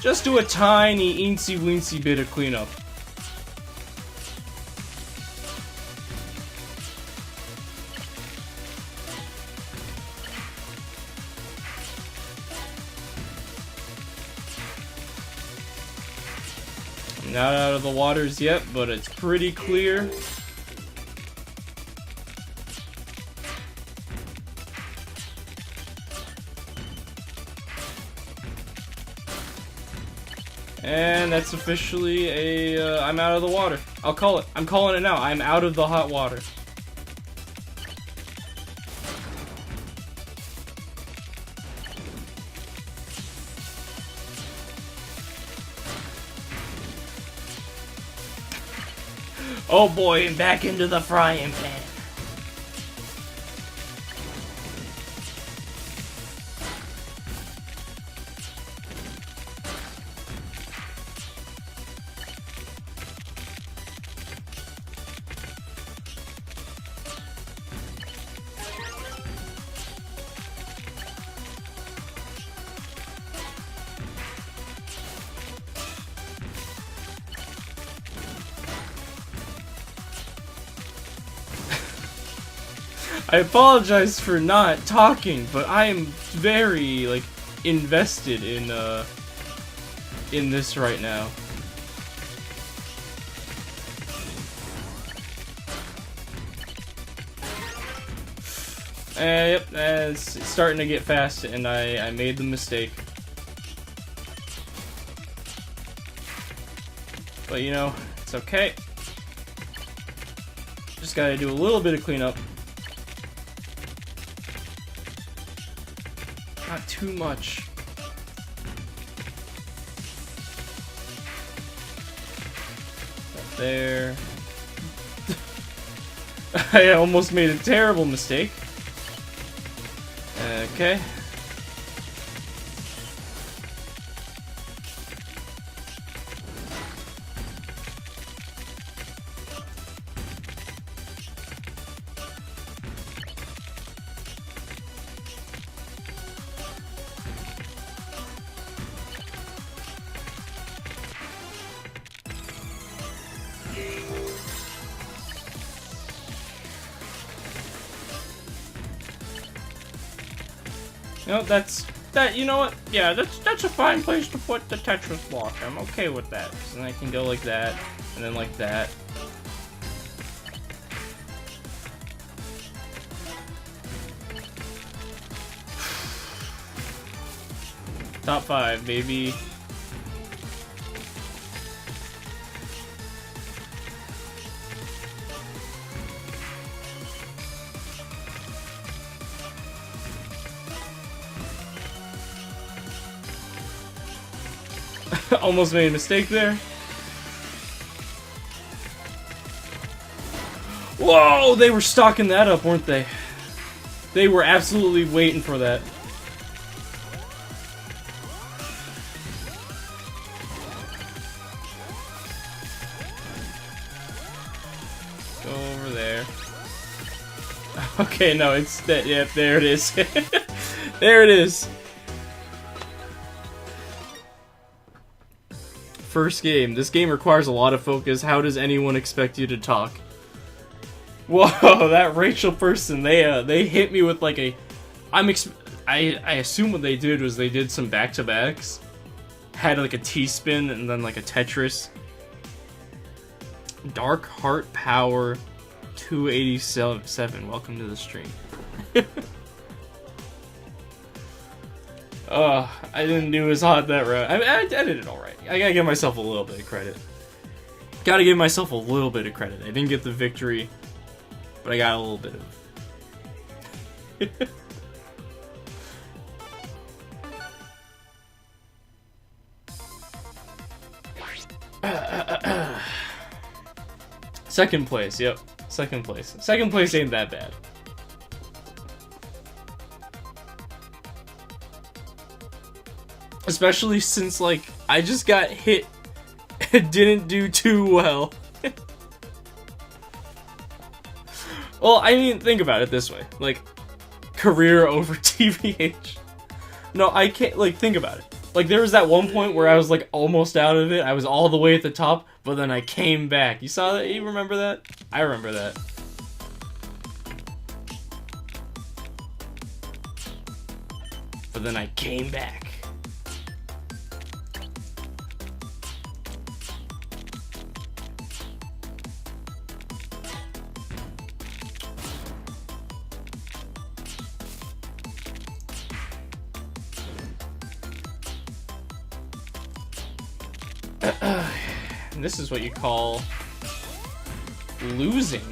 Just do a tiny, eensy-weensy bit of cleanup. I'm not out of the waters yet, but it's pretty clear. And that's officially a, I'm out of the water. I'll call it. I'm calling it now. I'm out of the hot water. Oh boy, and back into the frying pan. I apologize for not talking, but I am very, like, invested in this right now. Yep, it's starting to get fast, and I made the mistake. But, you know, it's okay. Just gotta do a little bit of cleanup. Not too much. Up there. I almost made a terrible mistake. Okay. No, you know what? Yeah, that's a fine place to put the Tetris block. I'm okay with that. So then I can go like that, and then like that. Top 5, baby. Almost made a mistake there. Whoa, they were stocking that up, weren't they? They were absolutely waiting for that. Go over there. Okay, no, it's that. Yep, there it is. There it is. First game. This game requires a lot of focus. How does anyone expect you to talk? Whoa, that Rachel person, they hit me with like a... I assume what they did was they did some back-to-backs. Had like a T-spin and then like a Tetris. Dark Heart Power 287. Welcome to the stream. I didn't do as hot that round. I did it alright. I gotta give myself a little bit of credit. Gotta give myself a little bit of credit. I didn't get the victory, but I got a little bit of. Second place, yep. Second place. Second place ain't that bad. Especially since, like, I just got hit and didn't do too well. Well, I mean, think about it this way. Like, career over TVH. No, I can't, like, think about it. Like, there was that one point where I was, like, almost out of it. I was all the way at the top, but then I came back. You saw that? You remember that? I remember that. But then I came back. And this is what you call losing.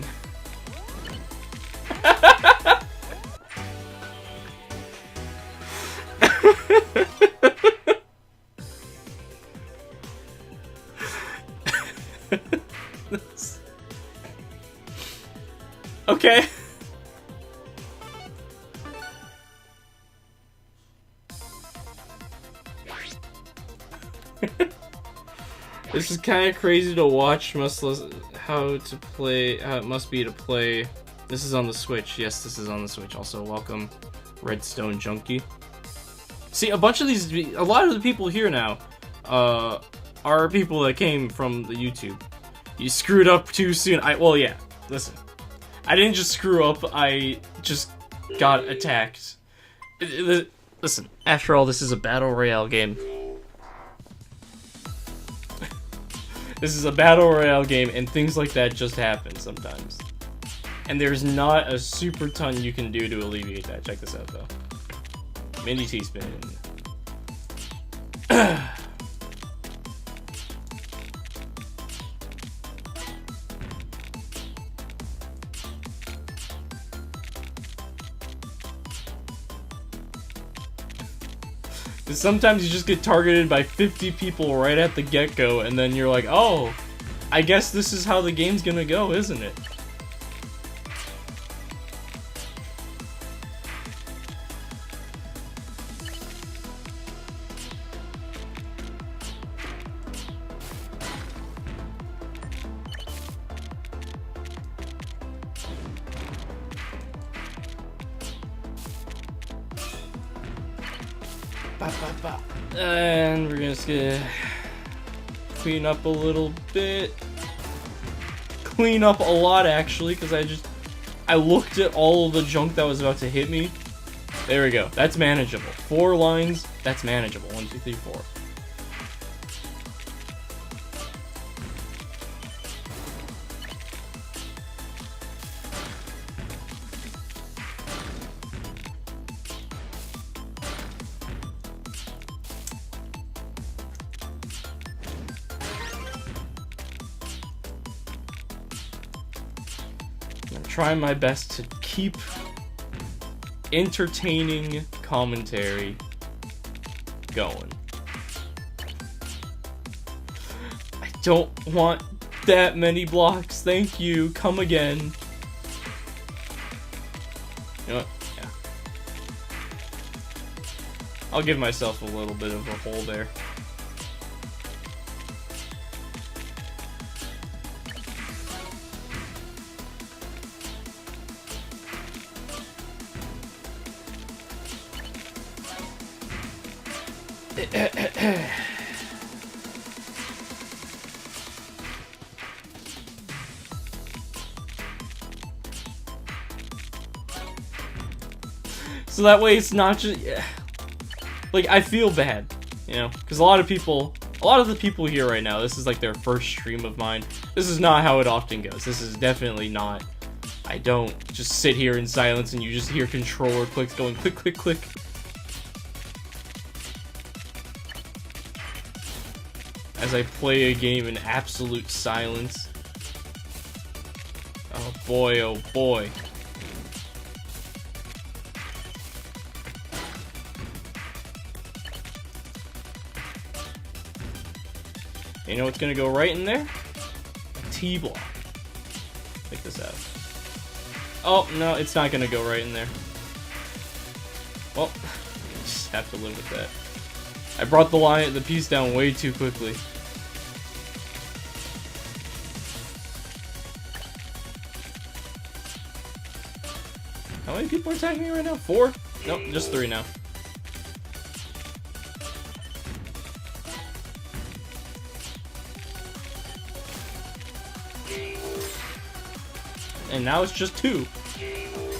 Okay. This is kind of crazy to watch. How it must be to play. This is on the Switch. Yes, this is on the Switch. Also, welcome, Redstone Junkie. See, a lot of the people here now, are people that came from the YouTube. You screwed up too soon. Well, yeah. Listen, I didn't just screw up. I just got attacked. Listen, after all, this is a battle royale game. This is a battle royale game, and things like that just happen sometimes. And there's not a super ton you can do to alleviate that. Check this out, though. Mini T-spin. Sometimes you just get targeted by 50 people right at the get-go, and then you're like, oh, I guess this is how the game's gonna go, isn't it? And we're just gonna clean up a little bit. Clean up a lot, actually, because I looked at all of the junk that was about to hit me. There we go. That's manageable. 4 lines, that's manageable. 1, 2, 3, 4. I'm trying my best to keep entertaining commentary going. I don't want that many blocks. Thank you. Come again. You know what? Yeah. I'll give myself a little bit of a hole there. So that way it's not just, like, I feel bad, you know, because a lot of the people here right now, this is like their first stream of mine. This is not how it often goes. This is definitely not. I don't just sit here in silence and you just hear controller clicks going click, click, click. As I play a game in absolute silence. Oh boy, oh boy. You know what's gonna go right in there? A T-block. Check this out. Oh, no, it's not gonna go right in there. Well, just have to live with that. I brought the piece down way too quickly. How many people are attacking me right now? 4? Nope, just 3 now. And now it's just 2.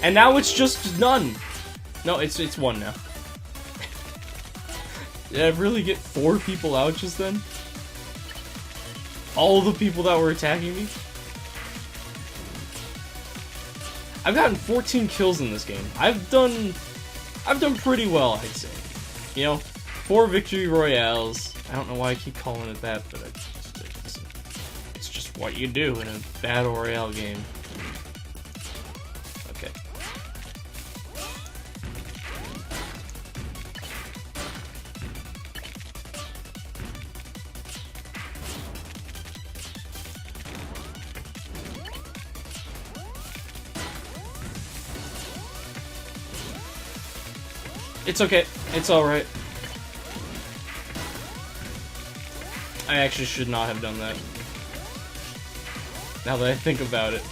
And now it's just none. No, it's 1 now. Did I really get 4 people out just then? All the people that were attacking me? I've gotten 14 kills in this game. I've done pretty well, I'd say. You know, 4 victory royales. I don't know why I keep calling it that, but it's just what you do in a battle royale game. Okay. It's okay. It's alright. I actually should not have done that. Now that I think about it.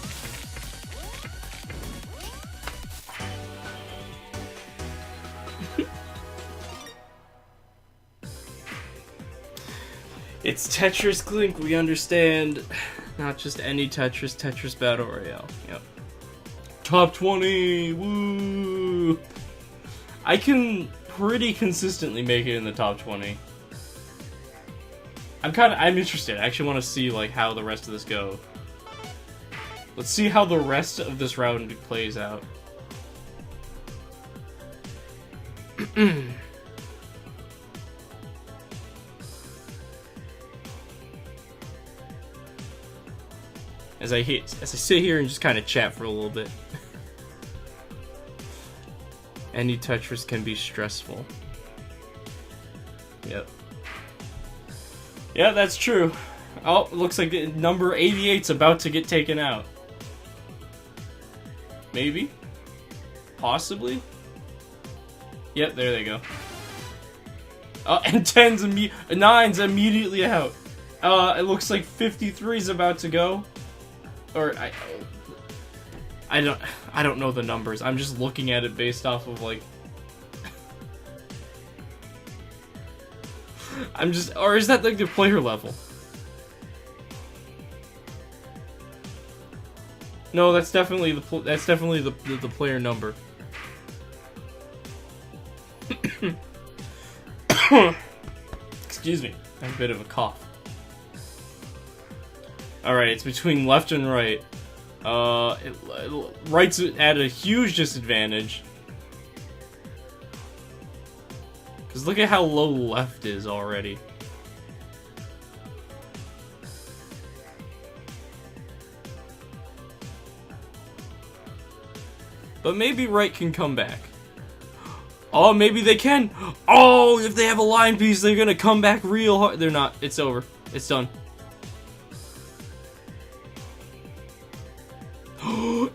It's Tetris Klink, we understand. Not just any Tetris, Tetris Battle Royale. Yep. Top 20! Woo! I can pretty consistently make it in the top 20. I'm interested. I actually want to see like how the rest of this go. Let's see how the rest of this round plays out. As I sit here and just kind of chat for a little bit. Any Tetris can be stressful. Yep. Yeah, that's true. Oh, it looks like number 88's about to get taken out. Maybe? Possibly? Yep, there they go. Oh, and 9's immediately out. It looks like 53's about to go. Or, I don't know the numbers. I'm just looking at it based off of like or is that like the player level? No, that's definitely the player number. Excuse me. I have a bit of a cough. Alright, it's between left and right. Right's at a huge disadvantage. Because look at how low left is already. But maybe right can come back. Oh, maybe they can. Oh, if they have a line piece, they're gonna come back real hard. They're not. It's over. It's done.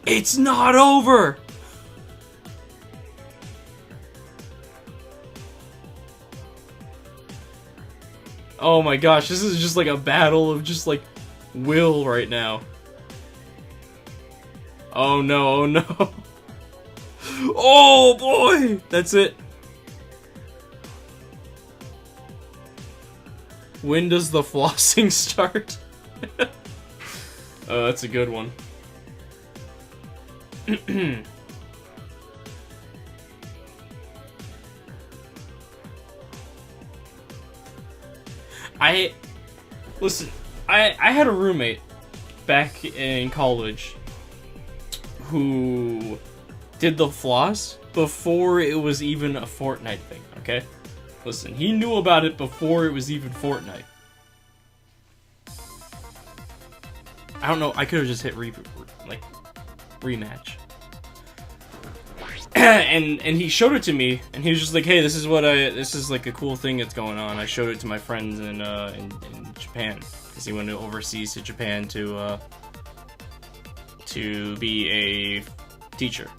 It's not over! Oh my gosh, this is just like a battle of just like will right now. Oh no, oh no. Oh boy! That's it. When does the flossing start? Oh, that's a good one. Listen, I had a roommate back in college who did the floss before it was even a Fortnite thing, okay? Listen, he knew about it before it was even Fortnite. I don't know, I could have just hit rematch. and he showed it to me, and he was just like, "Hey, this is like a cool thing that's going on." I showed it to my friends in Japan, because he went overseas to Japan to be a teacher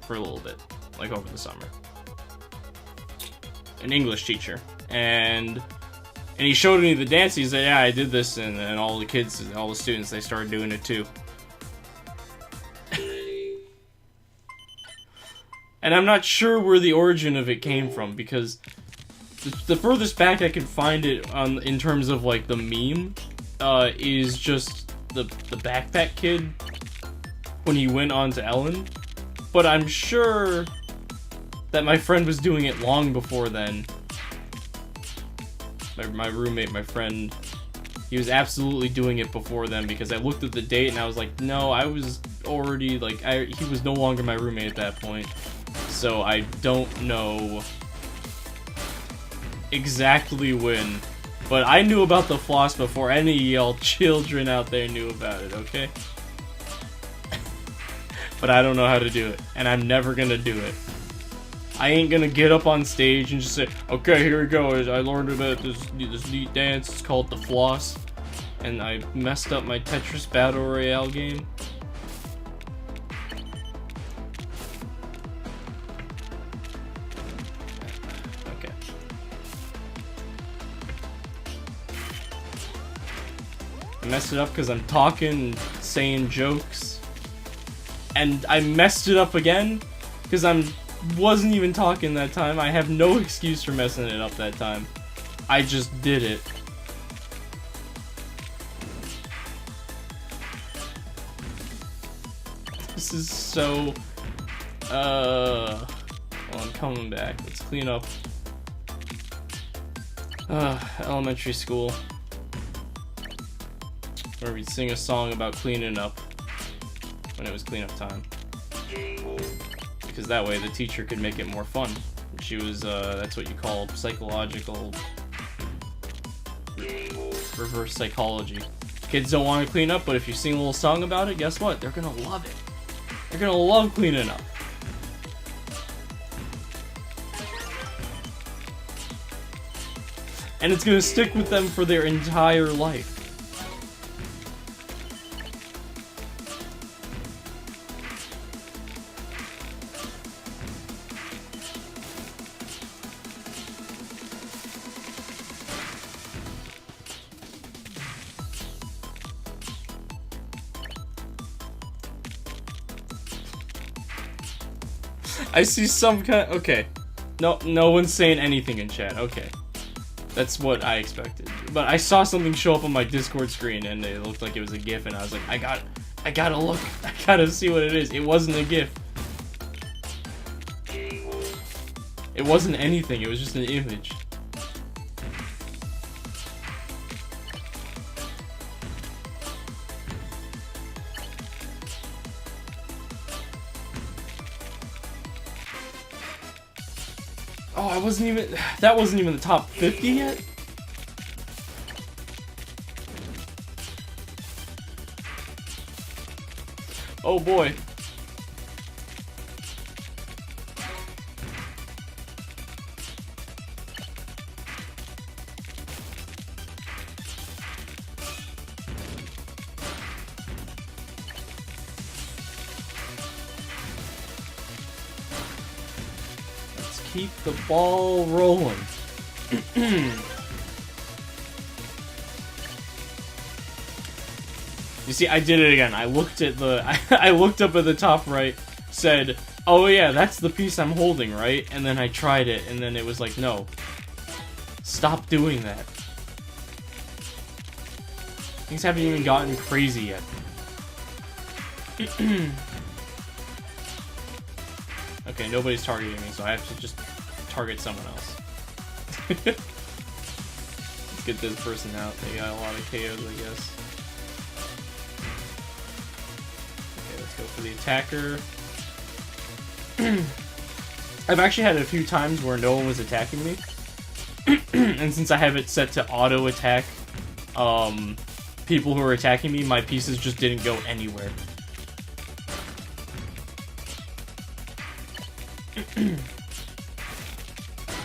for a little bit, like over the summer, an English teacher, and he showed me the dance. He said, yeah, I did this, and all the kids, all the students, they started doing it too. And I'm not sure where the origin of it came from, because the furthest back I could find it in terms of like the meme is just the backpack kid when he went on to Ellen. But I'm sure that my friend was doing it long before then. My roommate, my friend, he was absolutely doing it before then, because I looked at the date and I was like, no, I was already, like, he was no longer my roommate at that point. So I don't know exactly when, but I knew about the floss before any of y'all children out there knew about it, okay? But I don't know how to do it, and I'm never gonna do it. I ain't gonna get up on stage and just say, okay, here we go, I learned about this neat dance, it's called the floss, and I messed up my Tetris Battle Royale game. Okay. I messed it up because I'm talking, saying jokes, and I messed it up again because wasn't even talking that time. I have no excuse for messing it up that time. I just did it. This is so... Well, I'm coming back. Let's clean up. Elementary school. Where we'd sing a song about cleaning up when it was cleanup time. Because that way the teacher could make it more fun. She was, that's what you call psychological reverse psychology. Kids don't want to clean up, but if you sing a little song about it, guess what? They're gonna love it. They're gonna love cleaning up. And it's gonna stick with them for their entire life. I see some kind. Okay, no one's saying anything in chat. Okay, that's what I expected. But I saw something show up on my Discord screen, and it looked like it was a GIF, and I was like, I gotta look. I gotta see what it is. It wasn't a GIF. It wasn't anything. It was just an image. Oh, that wasn't even the top 50 yet? Oh boy. Keep the ball rolling. You see, I did it again. I looked at I looked up at the top right, said, oh yeah, that's the piece I'm holding, right? And then I tried it, and then it was like, no. Stop doing that. Things haven't even gotten crazy yet. Okay, nobody's targeting me, so I have to just target someone else. Let's get this person out. They got a lot of KOs, I guess. Okay, let's go for the attacker. I've actually had it a few times where no one was attacking me. And since I have it set to auto attack people who are attacking me, my pieces just didn't go anywhere.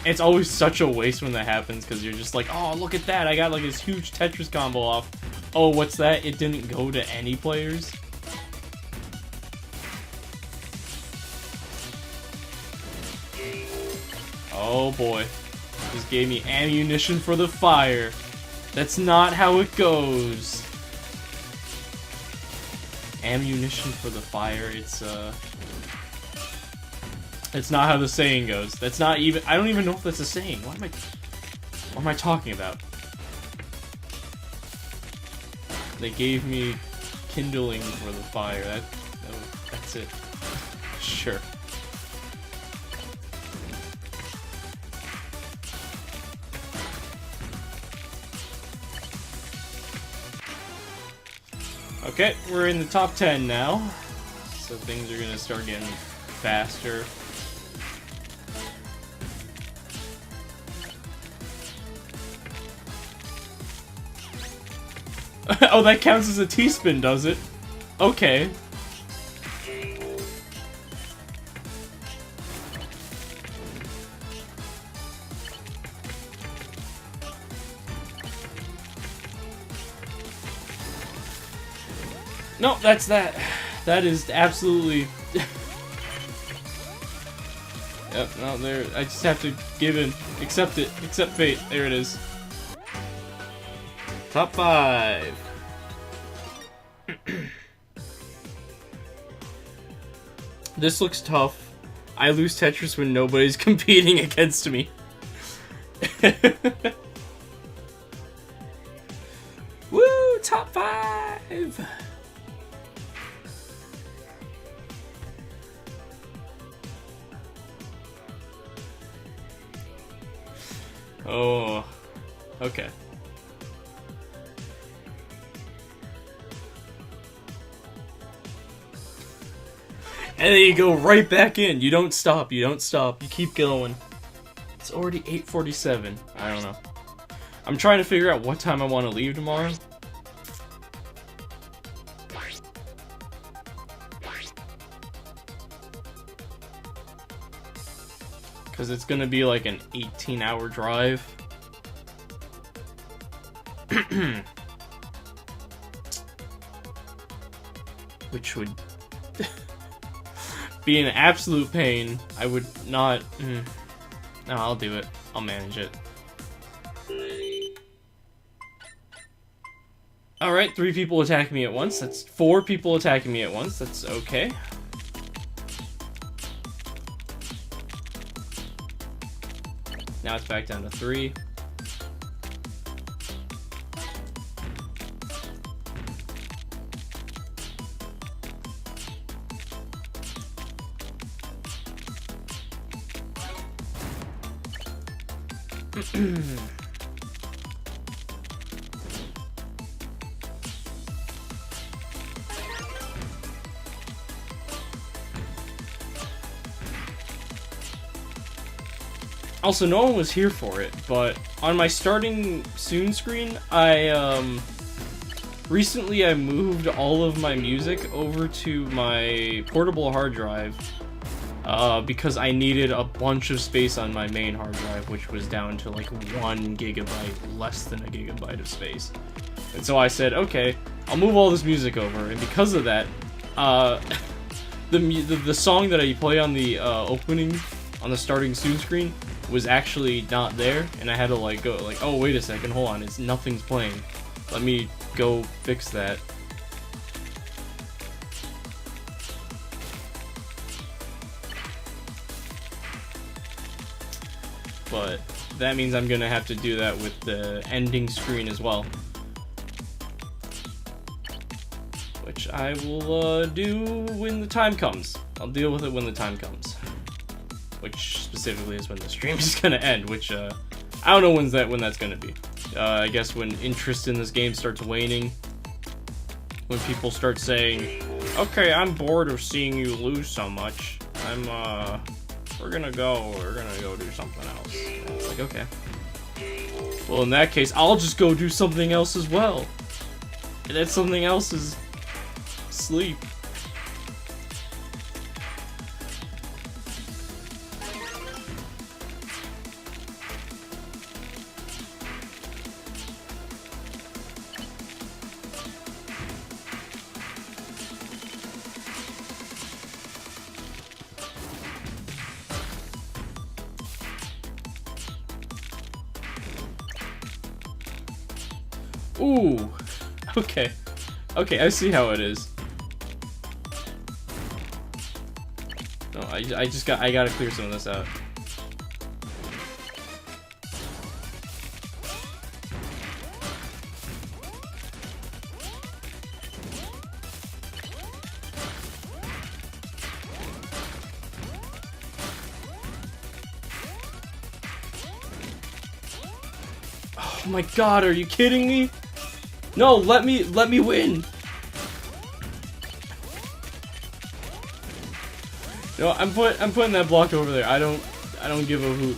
It's always such a waste when that happens, because you're just like, oh, look at that, I got like this huge Tetris combo off. Oh, what's that? It didn't go to any players? Oh boy. just gave me ammunition for the fire. That's not how it goes. Ammunition for the fire, it's not how the saying goes. That's not even, I don't even know if that's a saying. What am I talking about? They gave me kindling for the fire. That's it. Sure. Okay, we're in the top 10 now, so things are gonna start getting faster. Oh, that counts as a T-spin, does it? Okay. No, that's that. That is absolutely... Yep, no, there. I just have to give in. Accept it. Accept fate. There it is. Top 5. This looks tough. I lose Tetris when nobody's competing against me. Woo! Top 5! Oh, okay. And then you go right back in. You don't stop. You don't stop. You keep going. It's already 8:47. I don't know. I'm trying to figure out what time I want to leave tomorrow. Because it's going to be like an 18-hour drive. Which would be an absolute pain. I would not... No, I'll do it. I'll manage it. Alright, 3 people attacking me at once. That's 4 people attacking me at once. That's okay. Now it's back down to 3. Also, no one was here for it, but on my starting soon screen, recently I moved all of my music over to my portable hard drive, because I needed a bunch of space on my main hard drive, which was down to like 1 gigabyte, less than a gigabyte of space. And so I said, okay, I'll move all this music over, and because of that, the song that I play on the opening, on the starting soon screen, was actually not there, and I had to like go like, oh wait a second, hold on, nothing's playing. Let me go fix that. But that means I'm gonna have to do that with the ending screen as well, which I will do when the time comes. I'll deal with it when the time comes. Which specifically is when the stream is gonna end, which I don't know when that's gonna be. I guess when interest in this game starts waning, when people start saying, "Okay, I'm bored of seeing you lose so much. We're gonna go do something else." And it's like, okay. Well, in that case, I'll just go do something else as well. And that something else is sleep. Ooh. Okay. Okay, I see how it is. No, I gotta clear some of this out. Oh my god, are you kidding me? No, let me win. No, I'm putting that block over there. I don't give a hoot.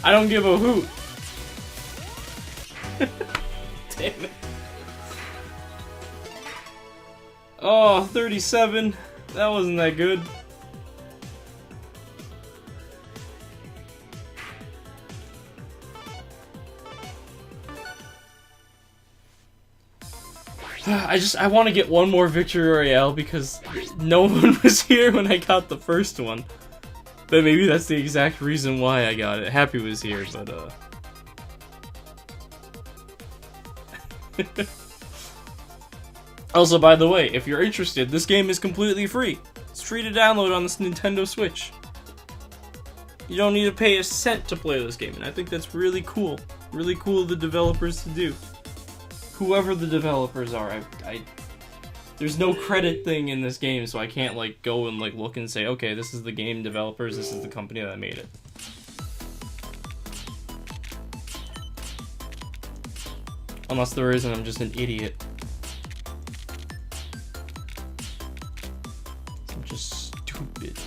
I don't give a hoot. Damn it. Oh, 37. That wasn't that good. I want to get one more victory royale because no one was here when I got the first one. But maybe that's the exact reason why I got it. Happy was here, but Also, by the way, if you're interested, this game is completely free. It's free to download on this Nintendo Switch. You don't need to pay a cent to play this game, and I think that's really cool. Really cool of the developers to do. Whoever the developers are, there's no credit thing in this game, so I can't like go and like look and say, okay, this is the game developers, this is the company that made it. Unless there is, and I'm just an idiot. I'm just stupid.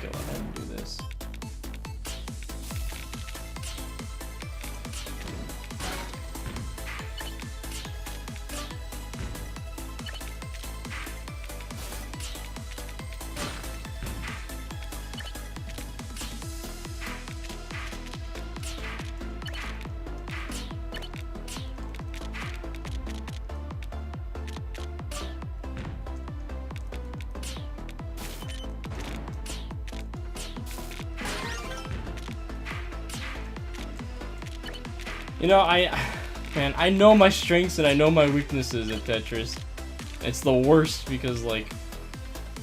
Go ahead and do this. You know, man, I know my strengths and I know my weaknesses at Tetris. It's the worst because, like,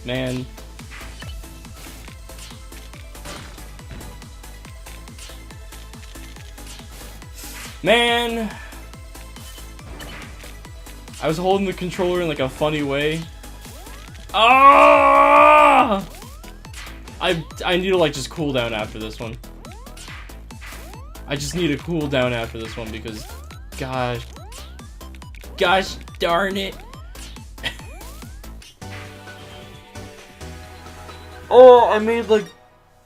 man. Man! I was holding the controller in, like, a funny way. Ah! I need to, like, just cool down after this one. I just need a cooldown after this one because, gosh darn it. Oh, I made like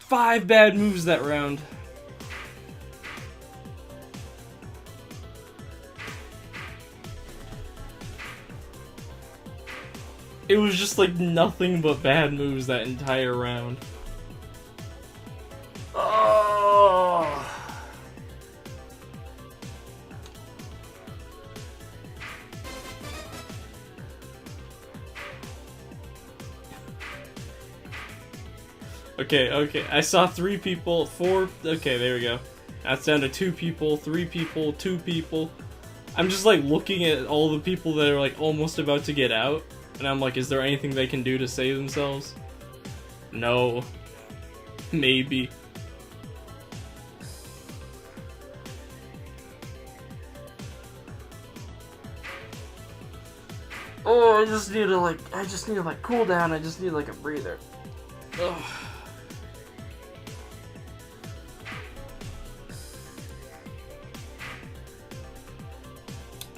5 bad moves that round. It was just like nothing but bad moves that entire round. Oh. Okay, I saw 3 people, 4, okay, there we go. That's down to 2 people, 3 people, 2 people. I'm just like looking at all the people that are like almost about to get out, and I'm like, is there anything they can do to save themselves? No. Maybe. Oh, I just need to cool down, I just need like a breather. Ugh.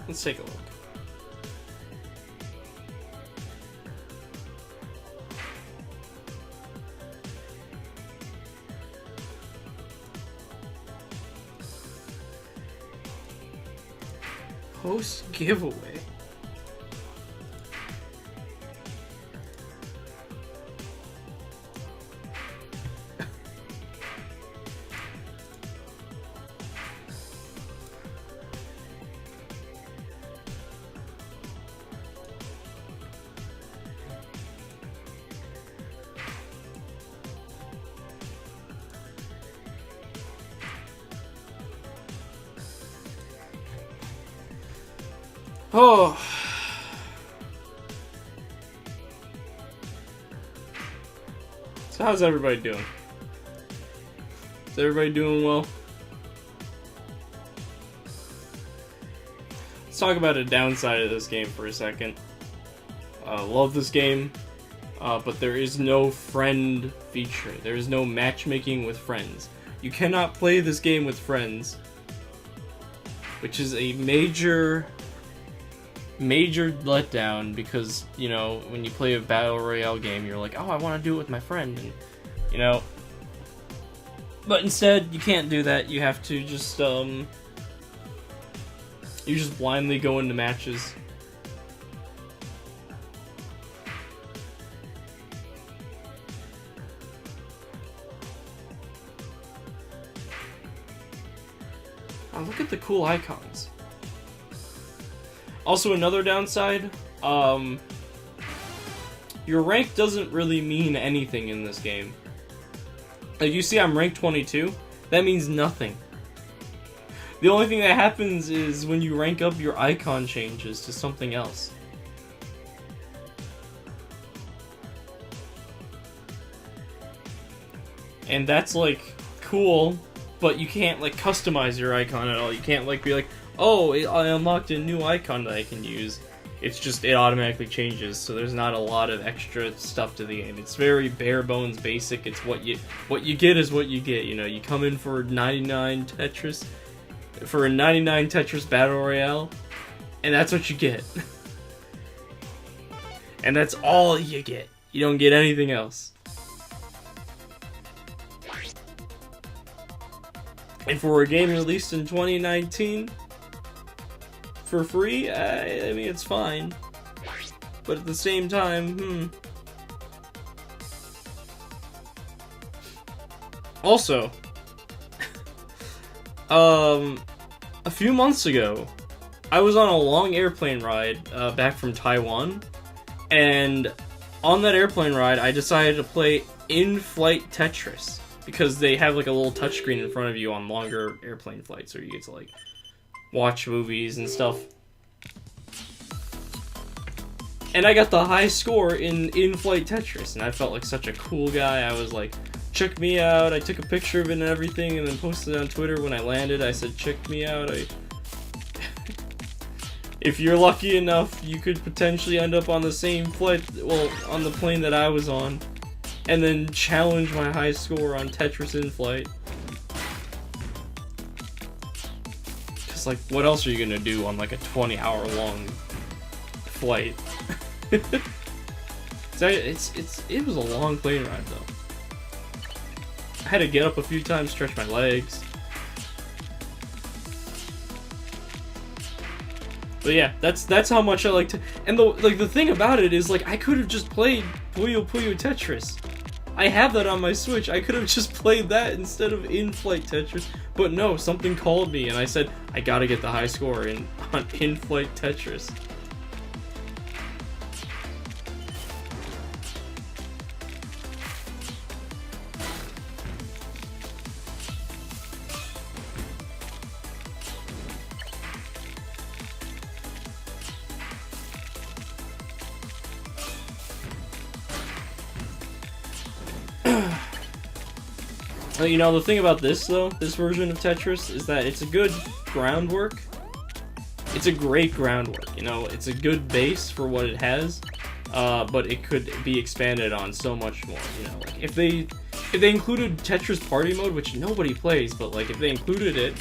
Let's take a look. Post giveaway. Oh. So how's everybody doing? Is everybody doing well? Let's talk about a downside of this game for a second. Love this game, but there is no friend feature. There is no matchmaking with friends. You cannot play this game with friends, which is a major letdown, because, you know, when you play a battle royale game, you're like, oh, I want to do it with my friend, and, you know, but instead, you can't do that. You have to just, you just blindly go into matches. Oh, look at the cool icons. Also, another downside, your rank doesn't really mean anything in this game. Like, you see I'm ranked 22, that means nothing. The only thing that happens is when you rank up, your icon changes to something else. And that's, like, cool, but you can't, like, customize your icon at all. You can't, like, be like, oh, I unlocked a new icon that I can use. It's just, it automatically changes, so there's not a lot of extra stuff to the game. It's very bare bones basic. It's what you get is what you get, you know. You come in for 99 Tetris, for a 99 Tetris Battle Royale, and that's what you get. And that's all you get. You don't get anything else. And for a game released in 2019, for free, I mean, it's fine. But at the same time, Also, a few months ago, I was on a long airplane ride back from Taiwan, and on that airplane ride, I decided to play in-flight Tetris, because they have like a little touchscreen in front of you on longer airplane flights, where you get to like watch movies and stuff. And I got the high score in in-flight Tetris, and I felt like such a cool guy. I was like, check me out. I took a picture of it and everything, and then posted it on Twitter when I landed. I said, check me out. If you're lucky enough, you could potentially end up on the same flight, well, on the plane that I was on, and then challenge my high score on Tetris in-flight. Because, like, what else are you gonna do on, like, a 20-hour long flight? It was a long plane ride, though. I had to get up a few times, stretch my legs. But yeah, that's how much I like to. And the thing about it is, like, I could have just played Puyo Puyo Tetris. I have that on my Switch. I could have just played that instead of in-flight Tetris. But no, something called me, and I said I gotta get the high score on in-flight Tetris. You know, the thing about this, though, this version of Tetris, is that it's a good groundwork. It's a great groundwork, you know, it's a good base for what it has, but it could be expanded on so much more, you know, like, if they included Tetris Party Mode, which nobody plays, but, like, if they included it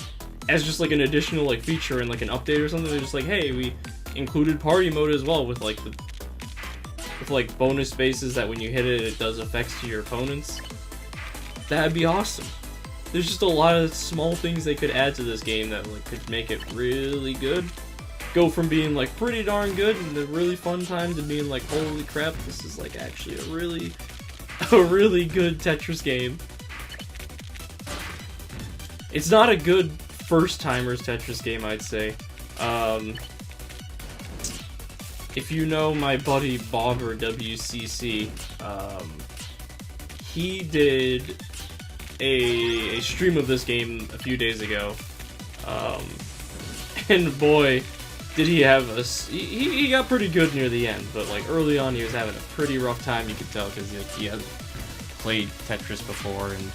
as just, like, an additional, like, feature and, like, an update or something, they're just like, hey, we included Party Mode as well, with, like, with bonus spaces that when you hit it, it does effects to your opponents. That'd be awesome. There's just a lot of small things they could add to this game that, like, could make it really good. Go from being, like, pretty darn good and a really fun time to being like, holy crap, this is, like, actually a really good Tetris game. It's not a good first-timers Tetris game, I'd say. If you know my buddy Bobber WCC, he did a stream of this game a few days ago, and boy, did he have a... He got pretty good near the end, but like early on he was having a pretty rough time, you could tell, because like, he hasn't played Tetris before, and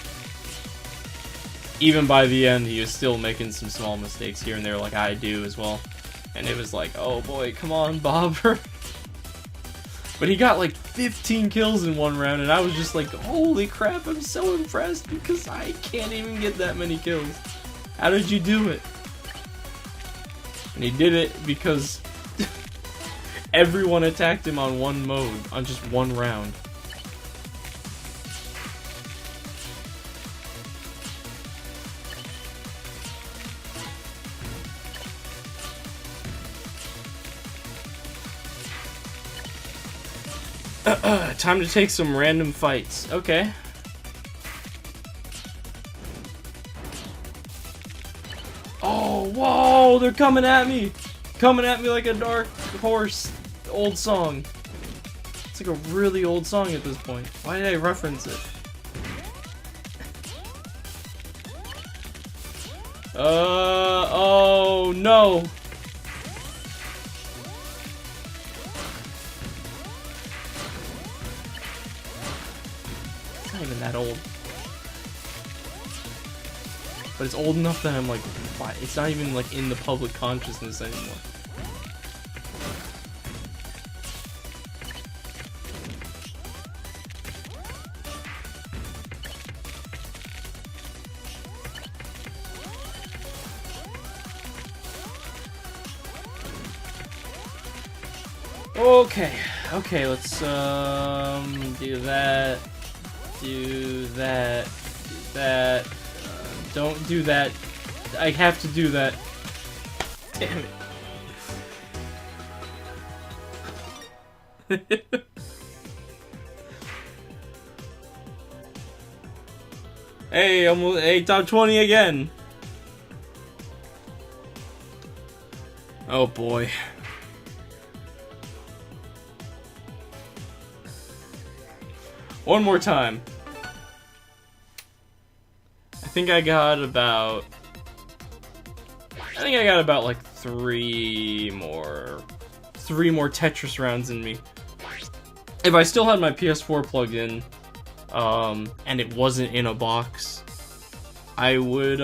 even by the end he was still making some small mistakes here and there like I do as well. And it was like, oh boy, come on, Bobber. But he got like 15 kills in one round, and I was just like, holy crap, I'm so impressed because I can't even get that many kills. How did you do it? And he did it because everyone attacked him on one mode, on just one round. Time to take some random fights. Okay. Oh, whoa! They're coming at me! Coming at me like a dark horse old song. It's like a really old song at this point. Why did I reference it? Oh no! It's not even that old. But it's old enough that I'm like, why? It's not even like in the public consciousness anymore. Okay, let's do that. Do that. Do that. Don't do that. I have to do that. Damn it. Hey, top 20 again. Oh boy. One more time. I think I got about like three more Tetris rounds in me. If I still had my PS4 plugged in, and it wasn't in a box, I would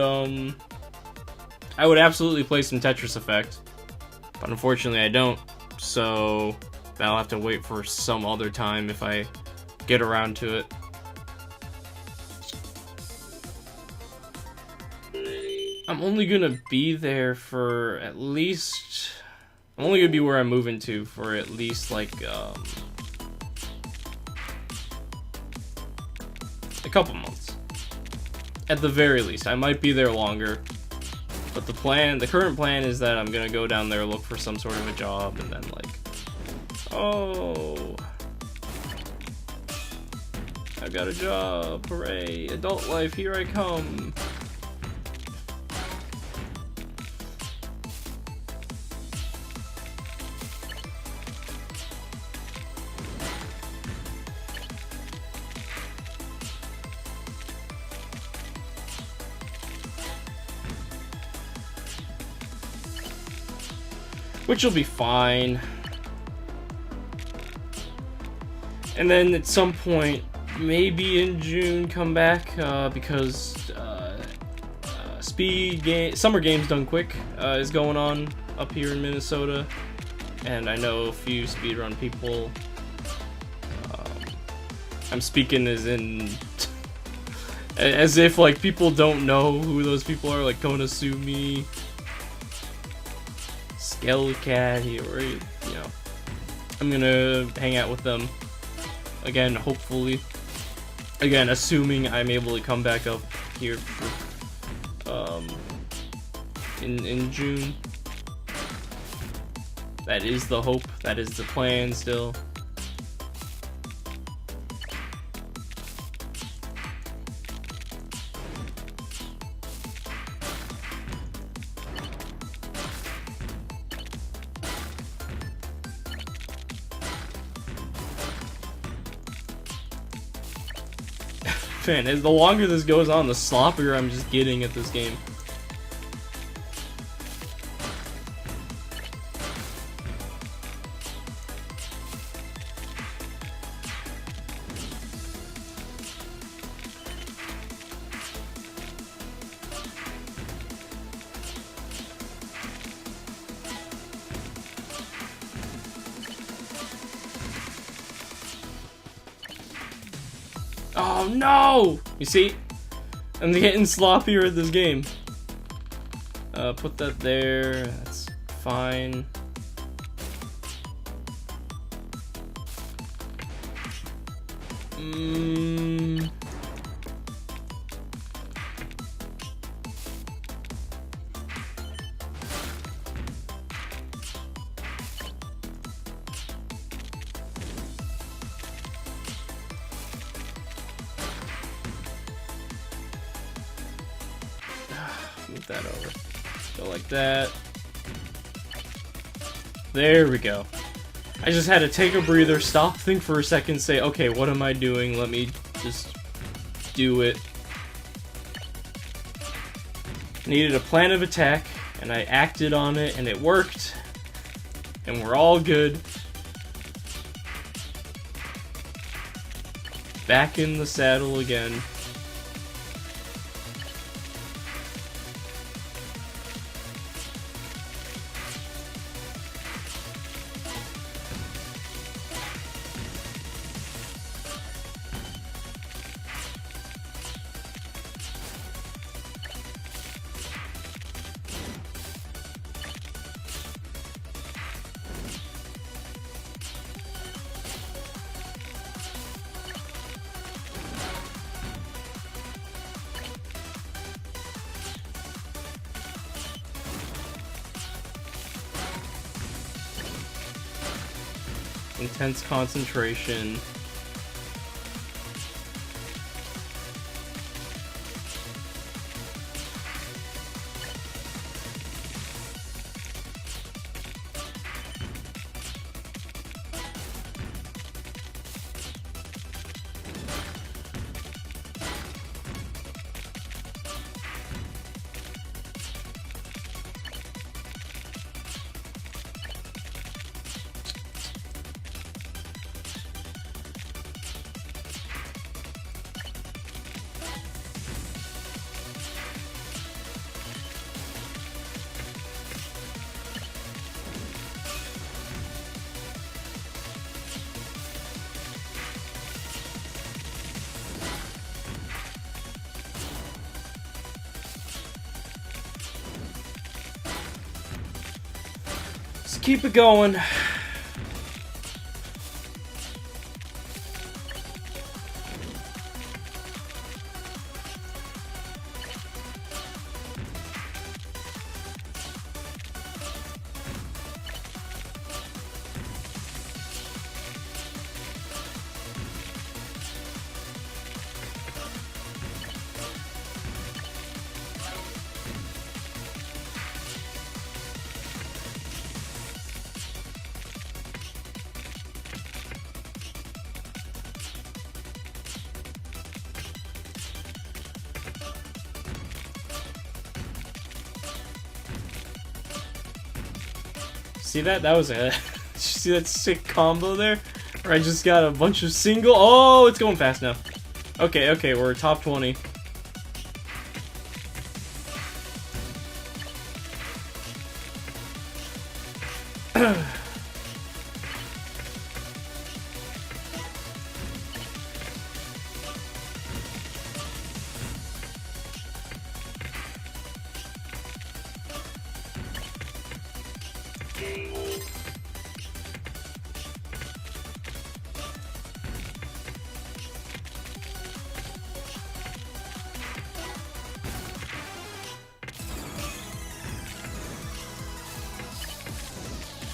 absolutely play some Tetris Effect. But unfortunately I don't, so I'll have to wait for some other time if I get around to it. I'm only gonna be there for at least... I'm only gonna be where I'm moving to for at least like a couple months. At the very least. I might be there longer. But the current plan is that I'm gonna go down there, look for some sort of a job, and then like, oh, I've got a job, hooray, adult life, here I come. Which will be fine. And then at some point, maybe in June, come back because Summer Games Done Quick is going on up here in Minnesota, and I know a few speedrun people. I'm speaking as in as if like people don't know who those people are, like Konosumi, Skellcat, or you know, I'm gonna hang out with them again, hopefully. Again, assuming I'm able to come back up here for, in June. That is the hope. That is the plan still. Man, the longer this goes on, the sloppier I'm just getting at this game. Oh no! You see? I'm getting sloppier at this game. Put that there. That's fine. Move that over. Go like that. There we go. I just had to take a breather, stop, think for a second, say, okay, what am I doing? Let me just do it. Needed a plan of attack, and I acted on it, and it worked. And we're all good. Back in the saddle again. Intense concentration. Just keep it going. See that? That was a... see that sick combo there? Where I just got a bunch of single... Oh, it's going fast now. Okay, okay, we're top 20.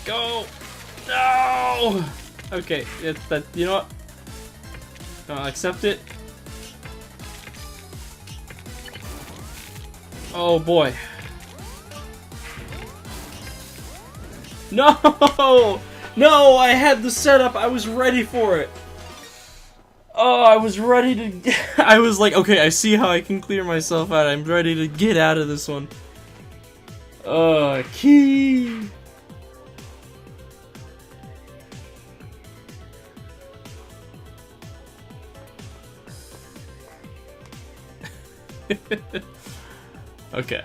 Go! No! Okay, that. You know what? I'll accept it. Oh boy. No! No! I had the setup. I was ready for it. Oh, I was ready to. I was like, okay, I see how I can clear myself out. I'm ready to get out of this one. Key. Okay.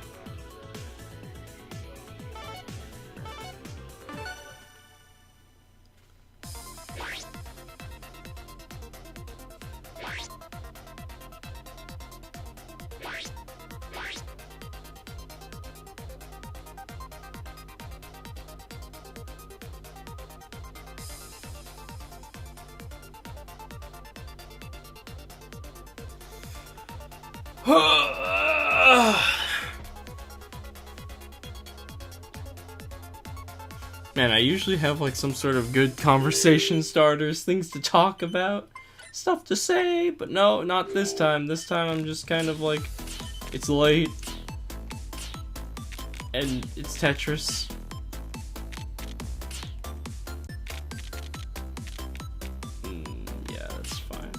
Man, I usually have like some sort of good conversation starters, things to talk about, stuff to say, but no, not this time. This time I'm just kind of like, it's late, and it's Tetris. Yeah, that's fine.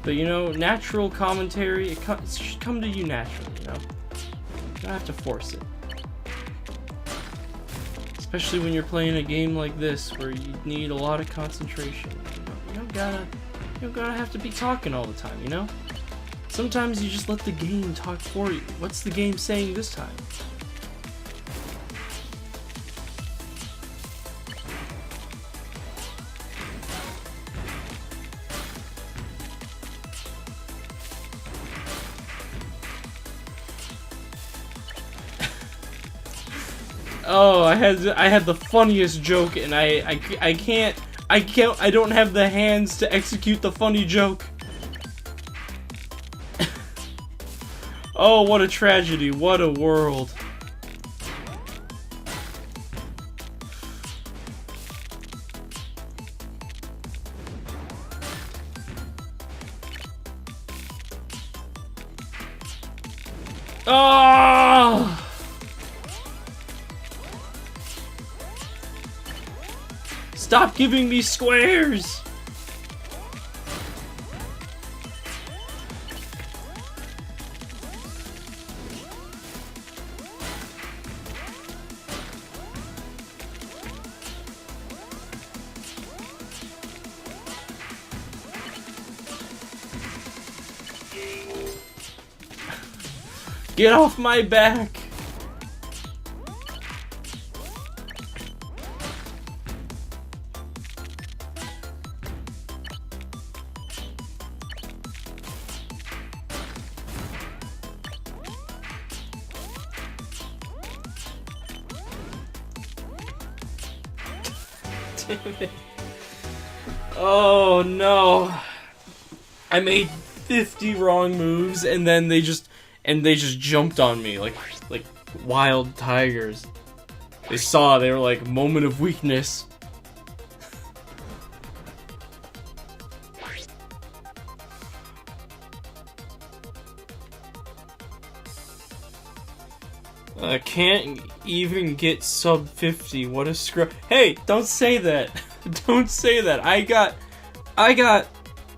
But you know, natural commentary, it should come to you naturally, you know? You don't have to force it. Especially when you're playing a game like this, where you need a lot of concentration. You don't gotta have to be talking all the time, you know? Sometimes you just let the game talk for you. What's the game saying this time? Oh, I had the funniest joke, and I don't have the hands to execute the funny joke. Oh, what a tragedy, what a world. Oh! Stop giving me squares! Get off my back! Damn it. Oh no. I made 50 wrong moves and then they just jumped on me like wild tigers. They were like, moment of weakness. I can't even get sub 50. What a screw. Hey, don't say that. Don't say that. I got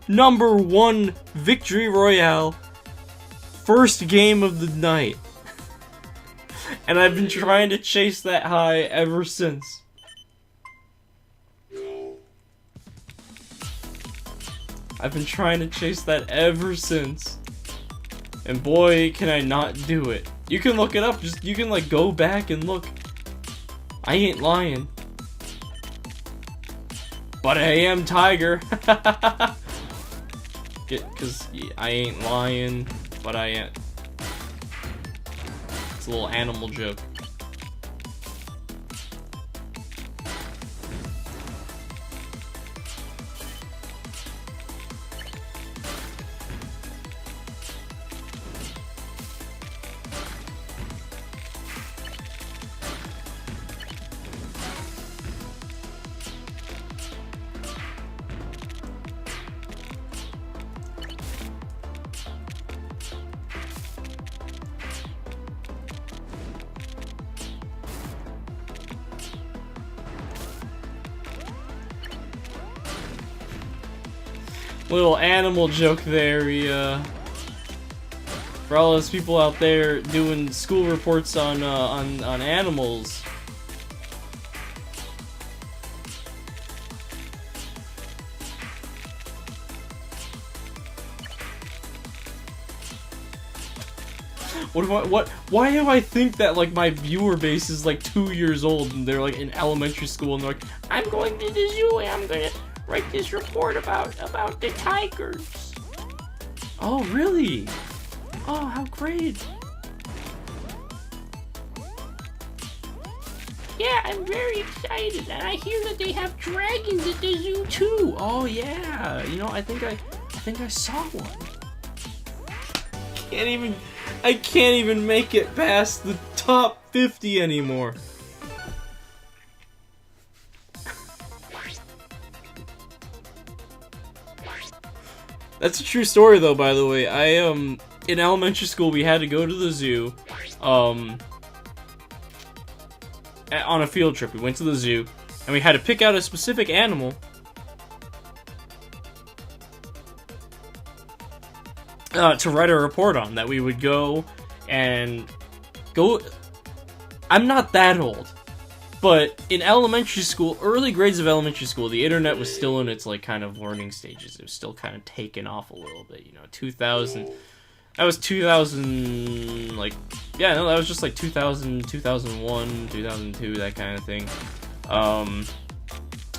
#1 victory royale. First game of the night. And I've been trying to chase that high ever since. I've been trying to chase that ever since. And boy, can I not do it. You can look it up, you can like go back and look. I ain't lying. But I am Tiger. Cause I ain't lying, but I am. It's a little animal joke. Little animal joke there. For all those people out there doing school reports on animals. Why do I think that, like, my viewer base is, like, 2 years old and they're, like, in elementary school and they're like, I'm going to the zoo and I'm gonna write this report about the tigers. Oh, really? Oh, how great. Yeah, I'm very excited, and I hear that they have dragons at the zoo too. Oh yeah, you know, I think I saw one. I can't even make it past the top 50 anymore. That's a true story, though. By the way, in elementary school we had to go to the zoo, on a field trip. We went to the zoo, and we had to pick out a specific animal. To write a report on, that we would go. I'm not that old, but in elementary school, early grades of elementary school, the internet was still in its, like, kind of learning stages. It was still kind of taking off a little bit, you know, 2000, that was 2000, like, yeah, no, that was just like 2000, 2001, 2002, that kind of thing.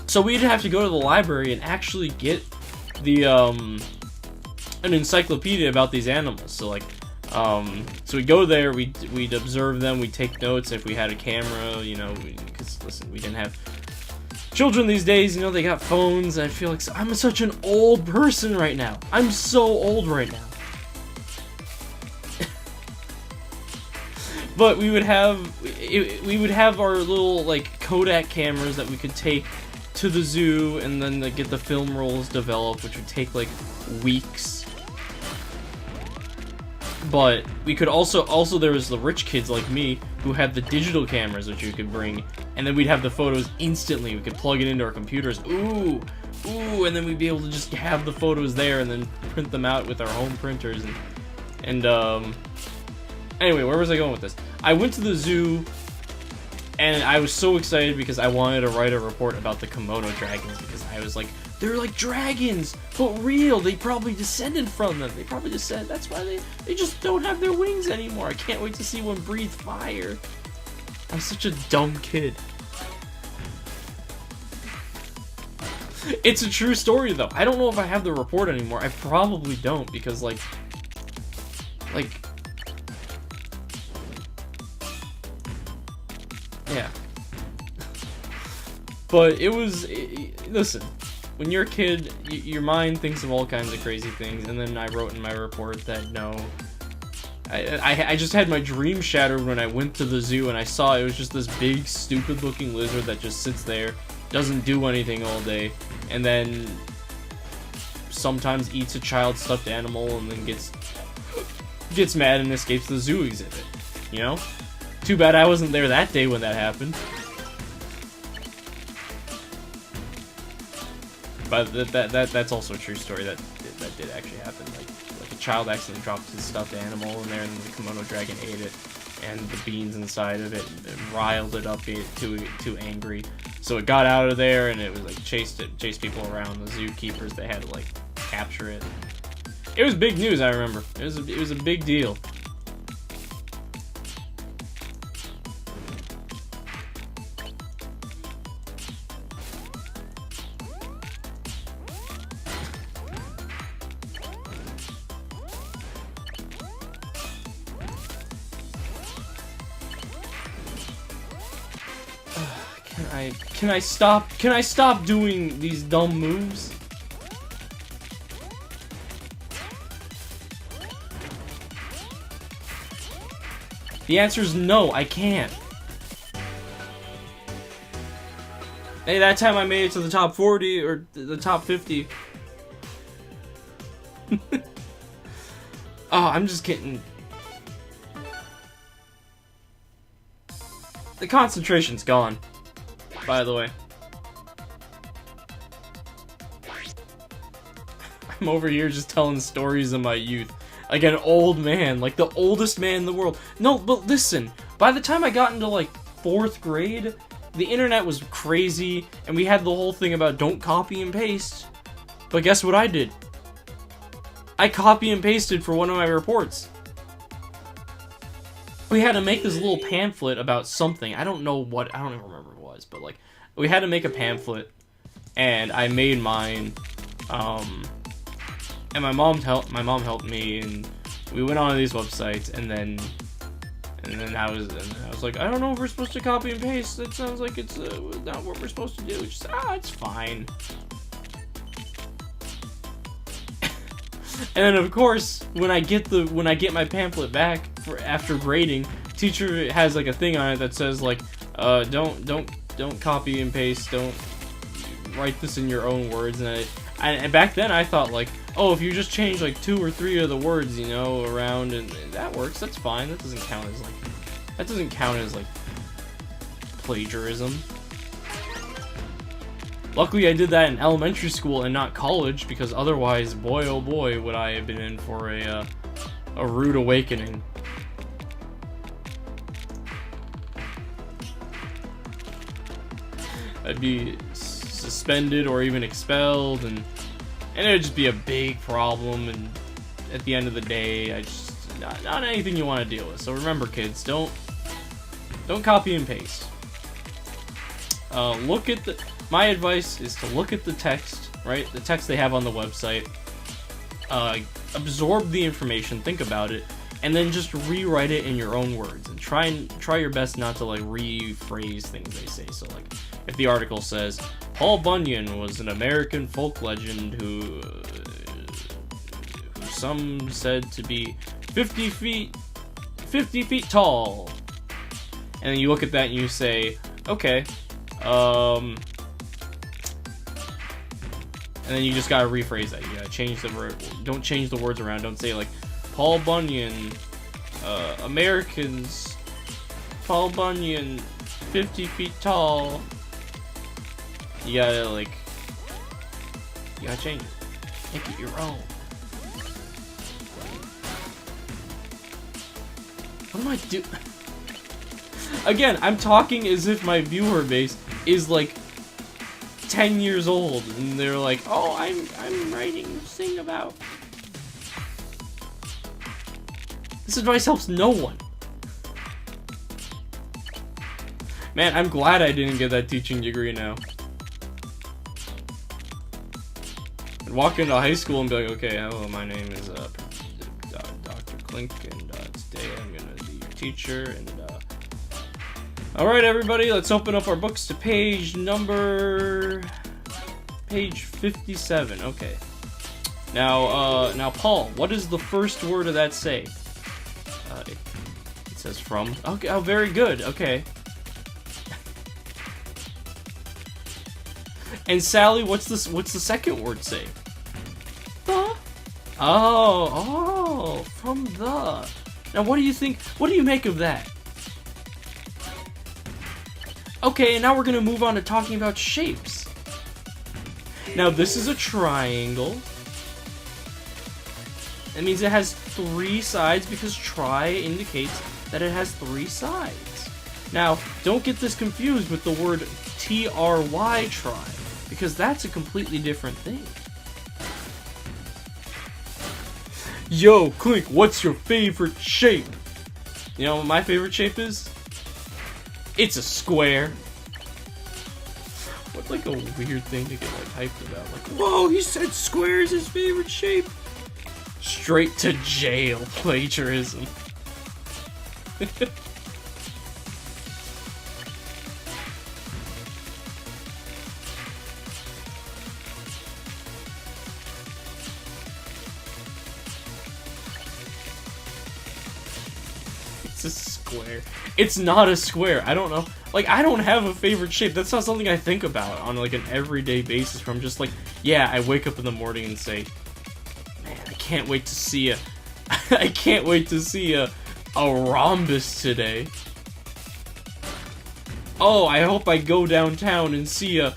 So we'd have to go to the library and actually get an encyclopedia about these animals. So, like, so we go there, we'd observe them, we'd take notes if we had a camera, you know, because, listen, we didn't have children these days, you know, they got phones, and I feel like I'm such an old person right now. I'm so old right now. But we would have our little, like, Kodak cameras that we could take to the zoo and then, like, get the film rolls developed, which would take, like, weeks. But we could also there was the rich kids like me who had the digital cameras, which you could bring, and then we'd have the photos instantly. We could plug it into our computers. Ooh, and then we'd be able to just have the photos there and then print them out with our home printers. And anyway, where was I going with this? I went to the zoo, and I was so excited because I wanted to write a report about the Komodo dragons, because I was like, they're like dragons, but real. They probably descended from them. They probably descended. That's why they just don't have their wings anymore. I can't wait to see one breathe fire. I'm such a dumb kid. It's a true story, though. I don't know if I have the report anymore. I probably don't, because, like, yeah. But listen, when you're a kid, your mind thinks of all kinds of crazy things, and then I wrote in my report that no, I just had my dream shattered when I went to the zoo and I saw it was just this big, stupid looking lizard that just sits there, doesn't do anything all day, and then sometimes eats a child stuffed animal and then gets mad and escapes the zoo exhibit, you know? Too bad I wasn't there that day when that happened. But that's also a true story. That did actually happen. Like a child accidentally dropped his stuffed animal in there, and the Komodo dragon ate it, and the beans inside of it riled it up too angry. So it got out of there, and it was like chased people around. The zookeepers, they had to, like, capture it. It was big news. I remember. It was a big deal. Can I stop doing these dumb moves? The answer is no, I can't. Hey, that time I made it to the top 40 or the top 50. Oh, I'm just kidding. The concentration's gone, by the way. I'm over here just telling stories of my youth. Like an old man, like the oldest man in the world. No, but listen, by the time I got into, like, 4th grade, the internet was crazy, and we had the whole thing about don't copy and paste. But guess what I did? I copy and pasted for one of my reports. we had to make this little pamphlet about something. I don't know what, I don't even remember what it was, but like we had to make a pamphlet, and I made mine. And my mom helped me, and we went on these websites, and then I was like, I don't know if we're supposed to copy and paste. That sounds like it's not what we're supposed to do. Just it's fine. And then of course, when I get my pamphlet back after grading, teacher has like a thing on it that says like, don't copy and paste. Don't write this in your own words. And back then I thought like, oh, if you just change like 2 or 3 of the words, you know, around, and that works. That's fine. That doesn't count as like plagiarism. Luckily, I did that in elementary school and not college, because otherwise, boy oh boy, would I have been in for a rude awakening. I'd be suspended or even expelled, and it would just be a big problem, and at the end of the day, I just not anything you want to deal with. So remember, kids, don't copy and paste. My advice is to look at the text, right? The text they have on the website. Absorb the information, think about it, and then just rewrite it in your own words, and try your best not to like rephrase things they say. So like, if the article says Paul Bunyan was an American folk legend who some said to be 50 feet tall, and then you look at that and you say, okay, and then you just gotta rephrase that. You gotta change the word. Don't change the words around. Don't say like Paul Bunyan, Americans, Paul Bunyan, 50 feet tall. You gotta change it. Make it your own. What am I doing? Again, I'm talking as if my viewer base is like 10 years old, and they're like, oh, I'm writing this thing about. This advice helps no one. Man, I'm glad I didn't get that teaching degree now. I'd walk into high school and be like, okay, hello, my name is Dr. Klink, and today I'm gonna be your teacher, and alright everybody, let's open up our books to page 57, okay. Now Paul, what does the first word of that say? It says from. Okay, oh, very good, okay. And Sally, what's the second word say? The? Oh, from the. Now what do you think, what do you make of that? Okay, and now we're gonna move on to talking about shapes. Now this is a triangle. That means it has 3 sides, because tri indicates that it has 3 sides. Now, don't get this confused with the word T-R-Y, tri, because that's a completely different thing. Yo, Klink, what's your favorite shape? You know what my favorite shape is? It's a square. What like a weird thing to get like hyped about. Like, whoa, he said square is his favorite shape. Straight to jail, plagiarism. It's a square. It's not a square. I don't know. Like, I don't have a favorite shape. That's not something I think about on like an everyday basis. From just like, yeah, I wake up in the morning and say, man, I can't wait to see I can't wait to see a rhombus today. Oh, I hope I go downtown and see a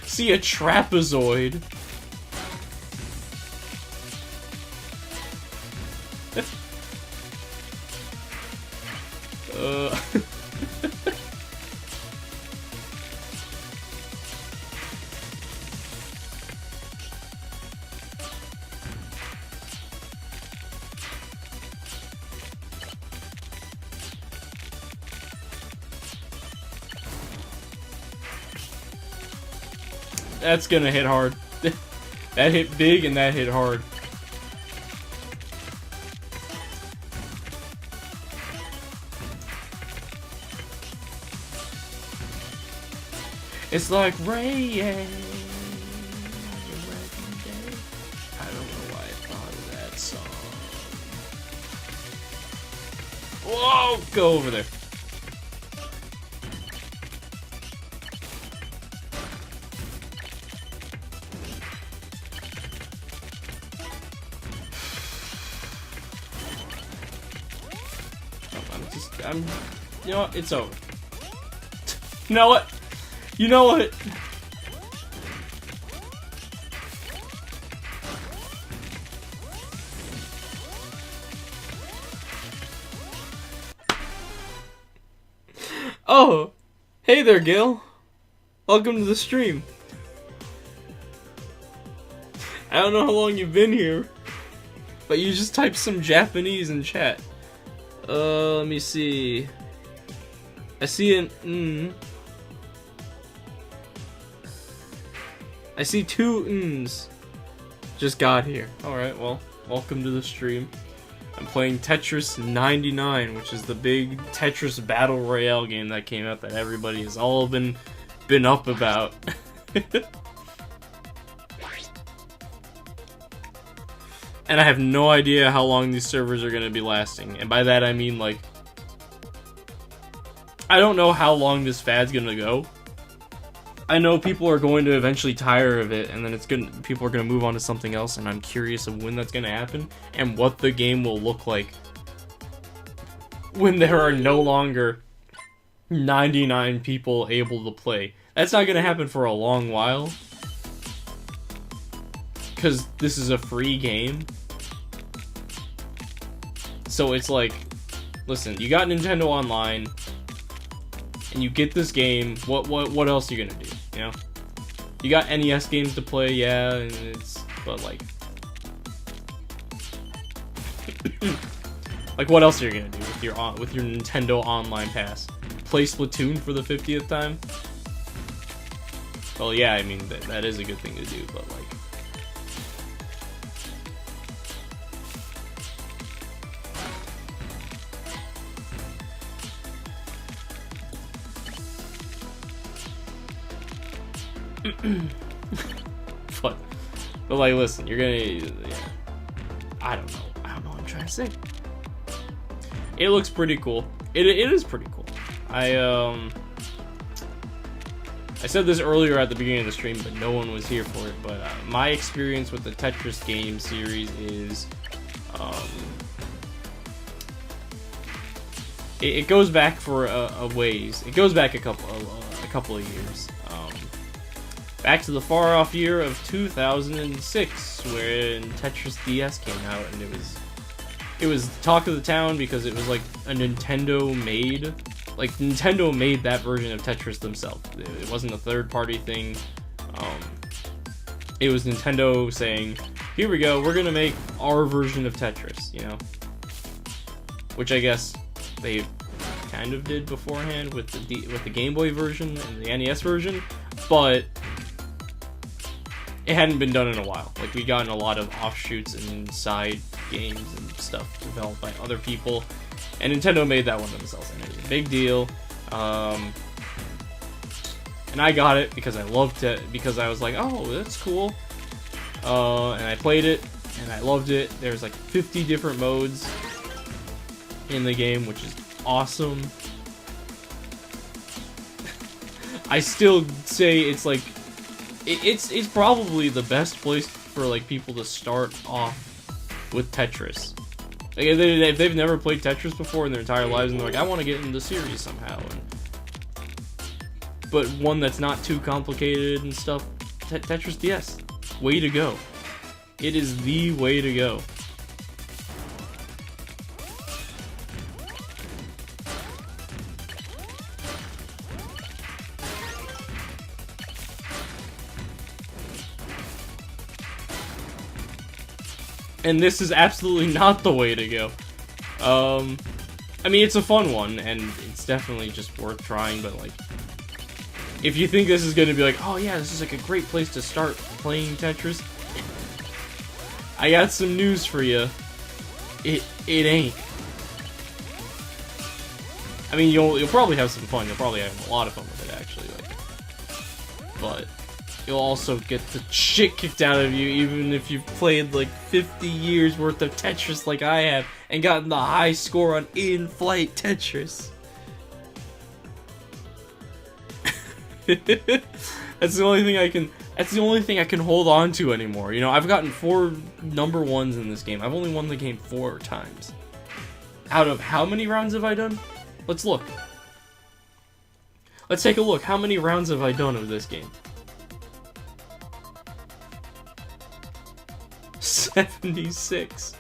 trapezoid. That's gonna hit hard. That hit big and that hit hard. It's like rain. I don't know why I thought of that song. Whoa! Go over there. You know what? It's over. You know what? You know what? Oh, hey there, Gil. Welcome to the stream. I don't know how long you've been here, but you just typed some Japanese in chat. Let me see. I see an I see two n's. Just got here. Alright, well, welcome to the stream. I'm playing Tetris 99, which is the big Tetris Battle Royale game that came out that everybody has all been up about. And I have no idea how long these servers are gonna be lasting. And by that I mean, like, I don't know how long this fad's gonna go. I know people are going to eventually tire of it, and then people are gonna move on to something else, and I'm curious of when that's gonna happen, and what the game will look like when there are no longer 99 people able to play. That's not gonna happen for a long while, because this is a free game. So it's like, listen, you got Nintendo Online, and you get this game. What else are you gonna do? You know, you got NES games to play, yeah, and but like, like what else are you gonna do with your Nintendo Online Pass? Play Splatoon for the 50th time? Well, yeah, I mean that is a good thing to do, but like. But like, listen, you're gonna, yeah. I don't know what I'm trying to say. It looks pretty cool. It is pretty cool. I said this earlier at the beginning of the stream, but no one was here for it. But my experience with the Tetris game series is, it goes back for a ways. It goes back a couple of years. Back to the far-off year of 2006, when Tetris DS came out, and it was talk of the town because it was like a Nintendo made that version of Tetris themselves. It wasn't a third-party thing. It was Nintendo saying, "Here we go, we're gonna make our version of Tetris," you know, which I guess they kind of did beforehand with the Game Boy version and the NES version, but it hadn't been done in a while. Like, we'd gotten a lot of offshoots and side games and stuff developed by other people, and Nintendo made that one themselves, and it was a big deal. And I got it because I loved it, because I was like, oh, that's cool. And I played it, and I loved it. There's like 50 different modes in the game, which is awesome. I still say it's like, it's probably the best place for like people to start off with Tetris. Like, if they've never played Tetris before in their entire lives, and they're like, I want to get into the series somehow, but one that's not too complicated and stuff, Tetris DS, way to go. It is the way to go. And this is absolutely not the way to go. I mean, it's a fun one, and it's definitely just worth trying, but like, if you think this is gonna be like, oh yeah, this is like a great place to start playing Tetris, I got some news for you. It ain't. I mean, you'll probably have some fun. You'll probably have a lot of fun with it, actually. Like, but you'll also get the shit kicked out of you, even if you've played like 50 years worth of Tetris, like I have, and gotten the high score on in-flight Tetris. That's the only thing I can. That's the only thing I can hold on to anymore. You know, I've gotten 4 number 1s in this game. I've only won the game 4 times. Out of how many rounds have I done? Let's look. Let's take a look. How many rounds have I done of this game? 76.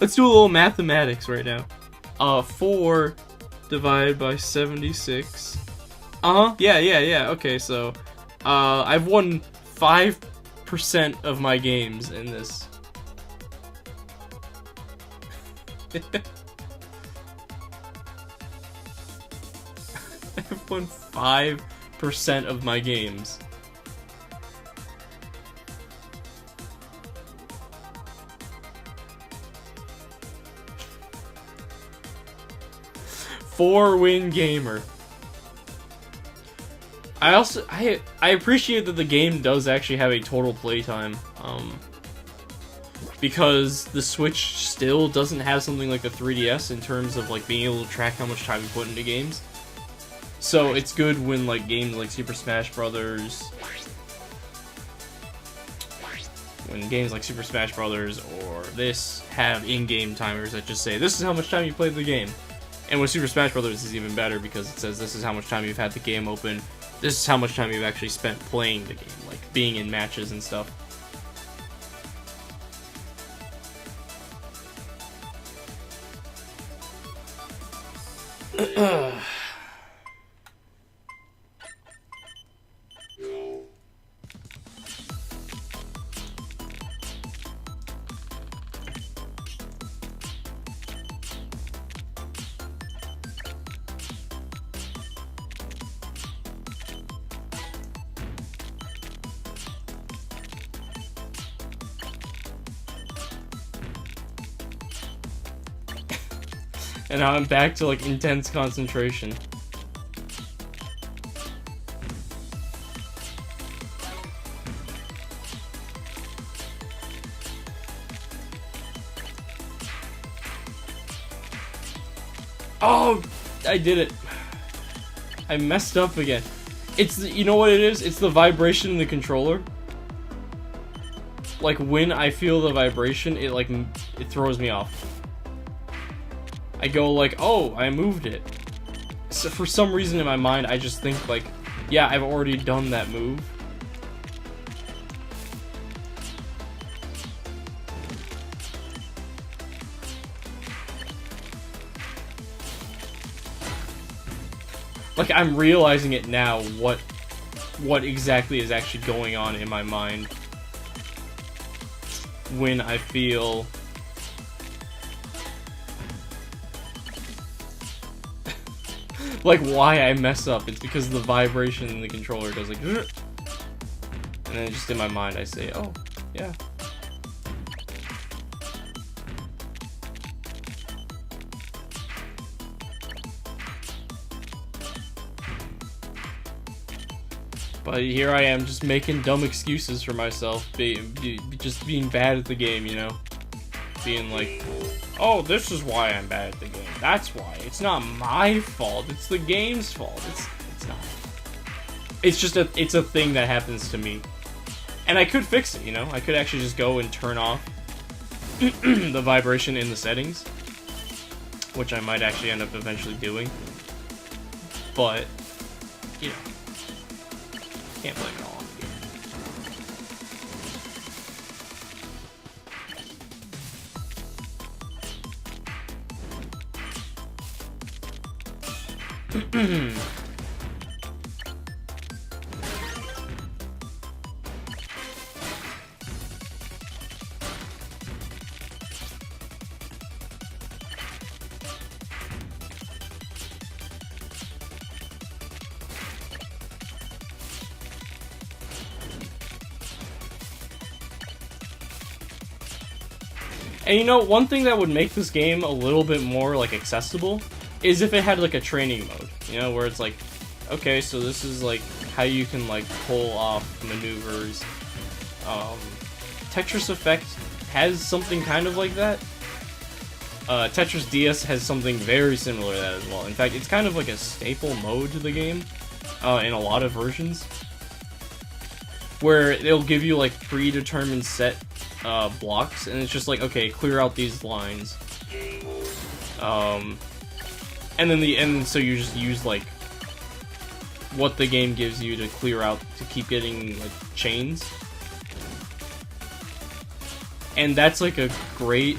Let's do a little mathematics right now. 4 divided by 76. Yeah. Okay, so I've won 5% of my games in this. I've won 5% of my games. Four-win gamer. I appreciate that the game does actually have a total playtime, because the Switch still doesn't have something like the 3DS in terms of like being able to track how much time you put into games. So it's good when like games like Super Smash Brothers, or this have in-game timers that just say this is how much time you played the game. And with Super Smash Brothers is even better because it says this is how much time you've had the game open. This is how much time you've actually spent playing the game, like being in matches and stuff. And now I'm back to like intense concentration. Oh, I did it. I messed up again. It's the, you know what it is? It's the vibration in the controller. Like when I feel the vibration, it throws me off. I go like, oh, I moved it. So for some reason in my mind, I just think like, yeah, I've already done that move. Like I'm realizing it now, what exactly is actually going on in my mind when I feel like why I mess up. It's because the vibration in the controller goes like, and then just in my mind I say, oh, yeah. But here I am just making dumb excuses for myself, just being bad at the game, you know? Being like, oh, this is why I'm bad at the game. That's why. It's not my fault. It's the game's fault. It's not. It's just it's a thing that happens to me. And I could fix it, you know? I could actually just go and turn off the vibration in the settings, which I might actually end up eventually doing. But, you know, can't blame it all on the game. And you know, one thing that would make this game a little bit more, like, accessible is if it had, like, a training mode. You know, where it's like, okay, so this is, like, how you can, like, pull off maneuvers. Tetris Effect has something kind of like that. Tetris DS has something very similar to that as well. In fact, it's kind of like a staple mode to the game in a lot of versions, where they'll give you like predetermined set blocks, and it's just like, okay, clear out these lines, and then so you just use like what the game gives you to clear out to keep getting like chains, and that's like a great.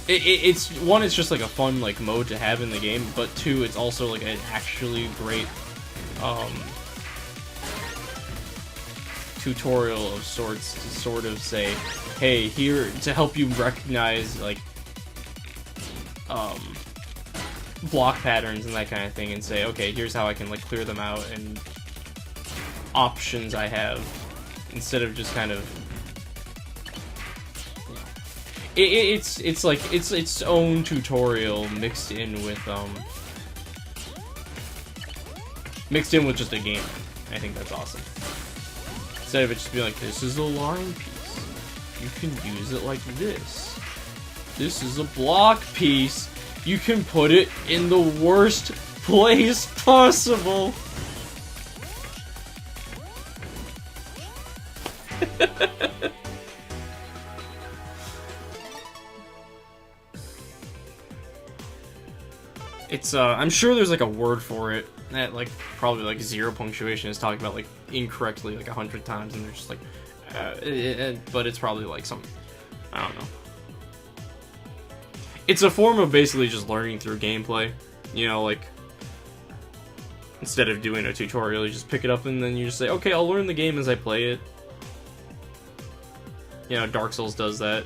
It's one, it's just like a fun like mode to have in the game, but two, it's also like an actually great tutorial of sorts to sort of say, hey, here to help you recognize like block patterns and that kind of thing, and say, okay, here's how I can like clear them out and options I have, instead of just kind of it's like it's its own tutorial mixed in with just a game. I think that's awesome. Instead of it just being like, this is a line piece, you can use it like this. This is a block piece, you can put it in the worst place possible. It's, I'm sure there's like a word for it that like probably like zero punctuation is talked about like incorrectly like 100 times, and they're just like, but it's probably like some, I don't know. It's a form of basically just learning through gameplay, you know, like instead of doing a tutorial, you just pick it up and then you just say, okay, I'll learn the game as I play it. You know, Dark Souls does that.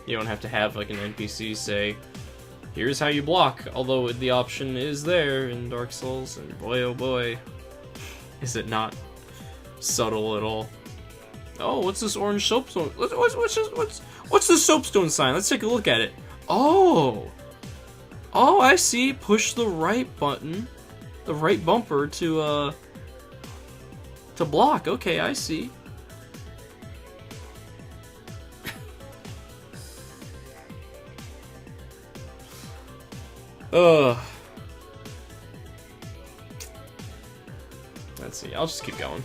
You don't have to have like an NPC say, here's how you block, although the option is there in Dark Souls, and boy oh boy, is it not subtle at all. Oh, what's this orange soapstone? What's the soapstone sign? Let's take a look at it. Oh, I see. Push the right button, the right bumper to block. Okay, I see. Let's see, I'll just keep going.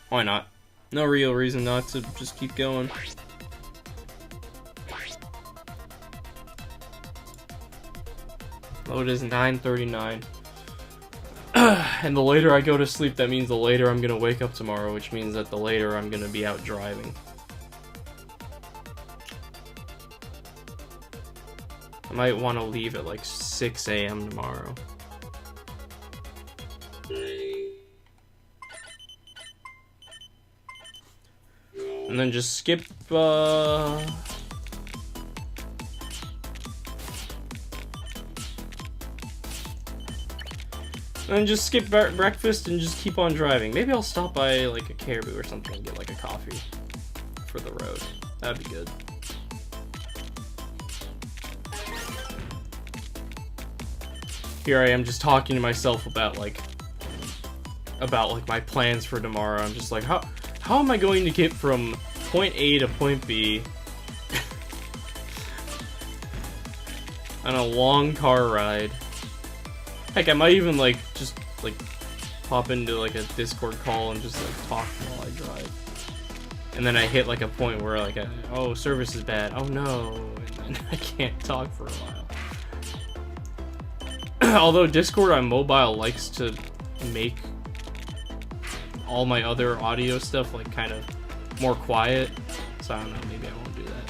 Why not? No real reason not to just keep going. Load is 9:39. And the later I go to sleep, that means the later I'm gonna wake up tomorrow, which means that the later I'm gonna be out driving. I might want to leave at like 6 a.m. tomorrow. And then just skip, and just skip breakfast and just keep on driving. Maybe I'll stop by like a Caribou or something and get like a coffee for the road. That'd be good. Here I am just talking to myself about like my plans for tomorrow. I'm just like, how am I going to get from point A to point B on a long car ride? Heck, I might even like just like pop into like a Discord call and just like talk while I drive. And then I hit like a point where like, oh, service is bad. Oh no, and then I can't talk for a while. Although Discord on mobile likes to make all my other audio stuff like kind of more quiet, so I don't know, maybe I won't do that.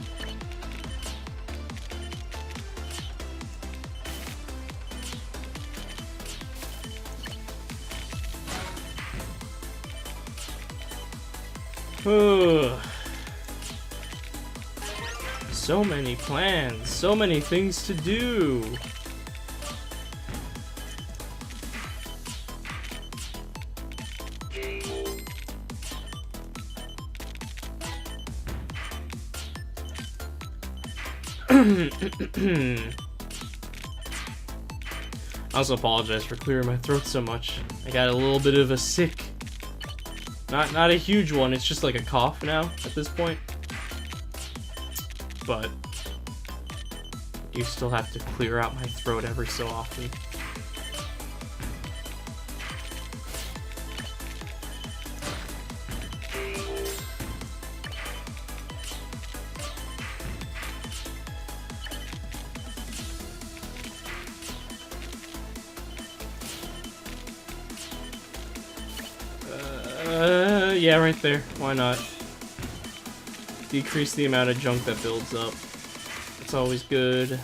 So many plans, so many things to do. I also apologize for clearing my throat so much. I got a little bit of a sick, not a huge one, it's just like a cough now at this point. But you still have to clear out my throat every so often. Yeah, right there. Why not? Decrease the amount of junk that builds up. It's always good.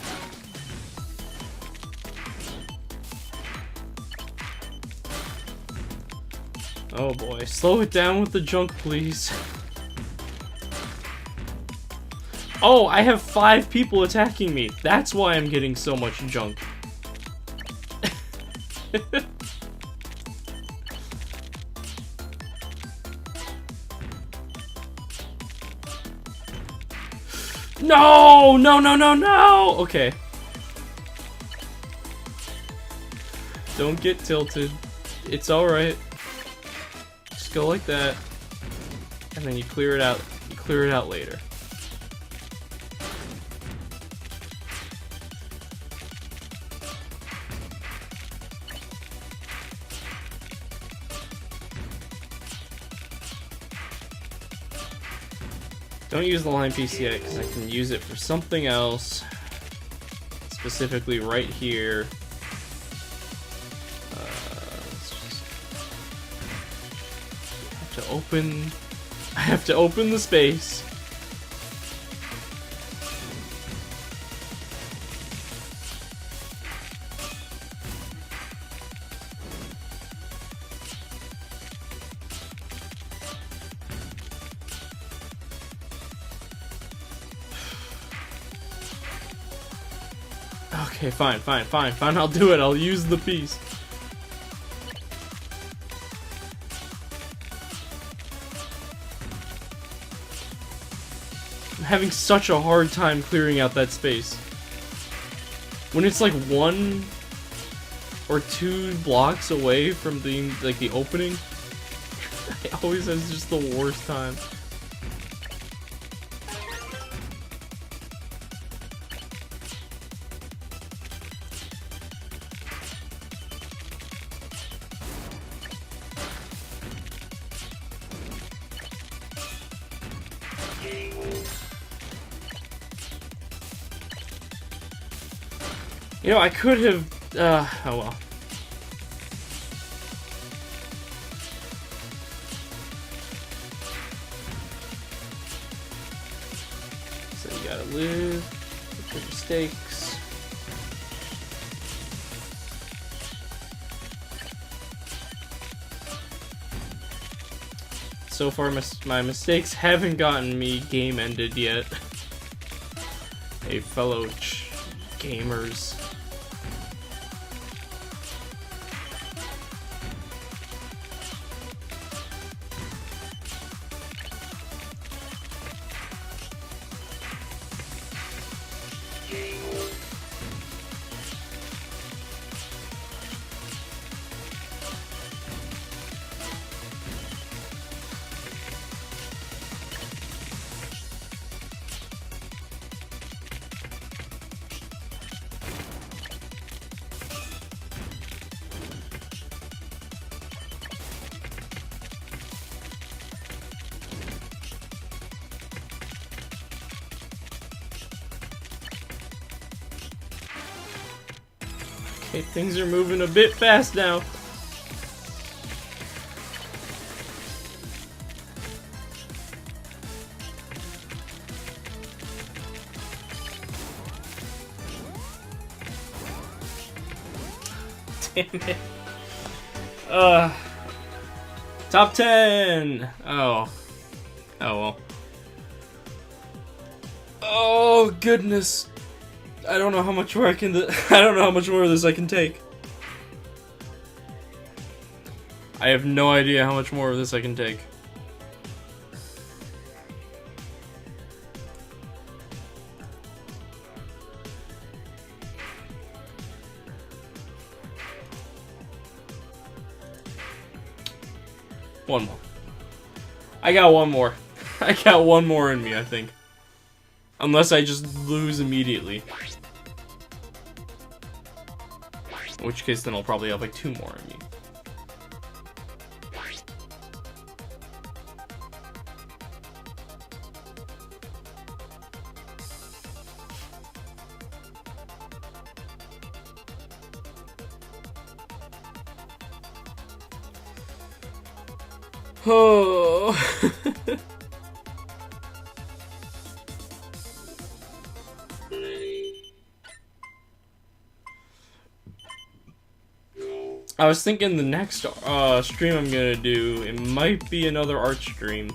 Oh boy, slow it down with the junk, please. Oh, I have 5 people attacking me. That's why I'm getting so much junk. No! No, no, no, no! Okay. Don't get tilted. It's alright. Just go like that. And then you clear it out. You clear it out later. Don't use the line piece yet, because I can use it for something else. Specifically right here. I have to open the space. Okay, fine, I'll do it. I'll use the piece. I'm having such a hard time clearing out that space. When it's like 1 or 2 blocks away from being like the opening, I always have just the worst time. You know, I could have, oh well. So you gotta live with your mistakes. So far, my mistakes haven't gotten me game ended yet. Hey, fellow gamers. Okay, things are moving a bit fast now. Damn it. Top 10! Oh. Oh well. Oh goodness. I don't know how much more I don't know how much more of this I can take. I have no idea how much more of this I can take. One more. I got one more. I got one more in me, I think. Unless I just lose immediately. In which case, then I'll probably have like 2 more in me. Oh. I was thinking the next stream I'm gonna do, it might be another art stream.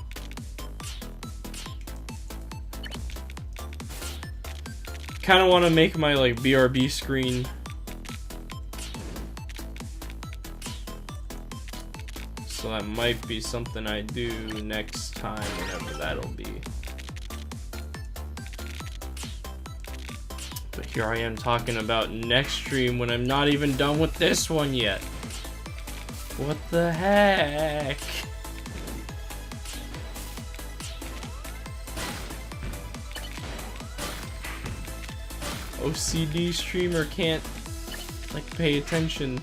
Kinda wanna make my like BRB screen. So that might be something I do next time, whenever that'll be. But here I am talking about next stream when I'm not even done with this one yet. What the heck? OCD streamer can't, like, pay attention.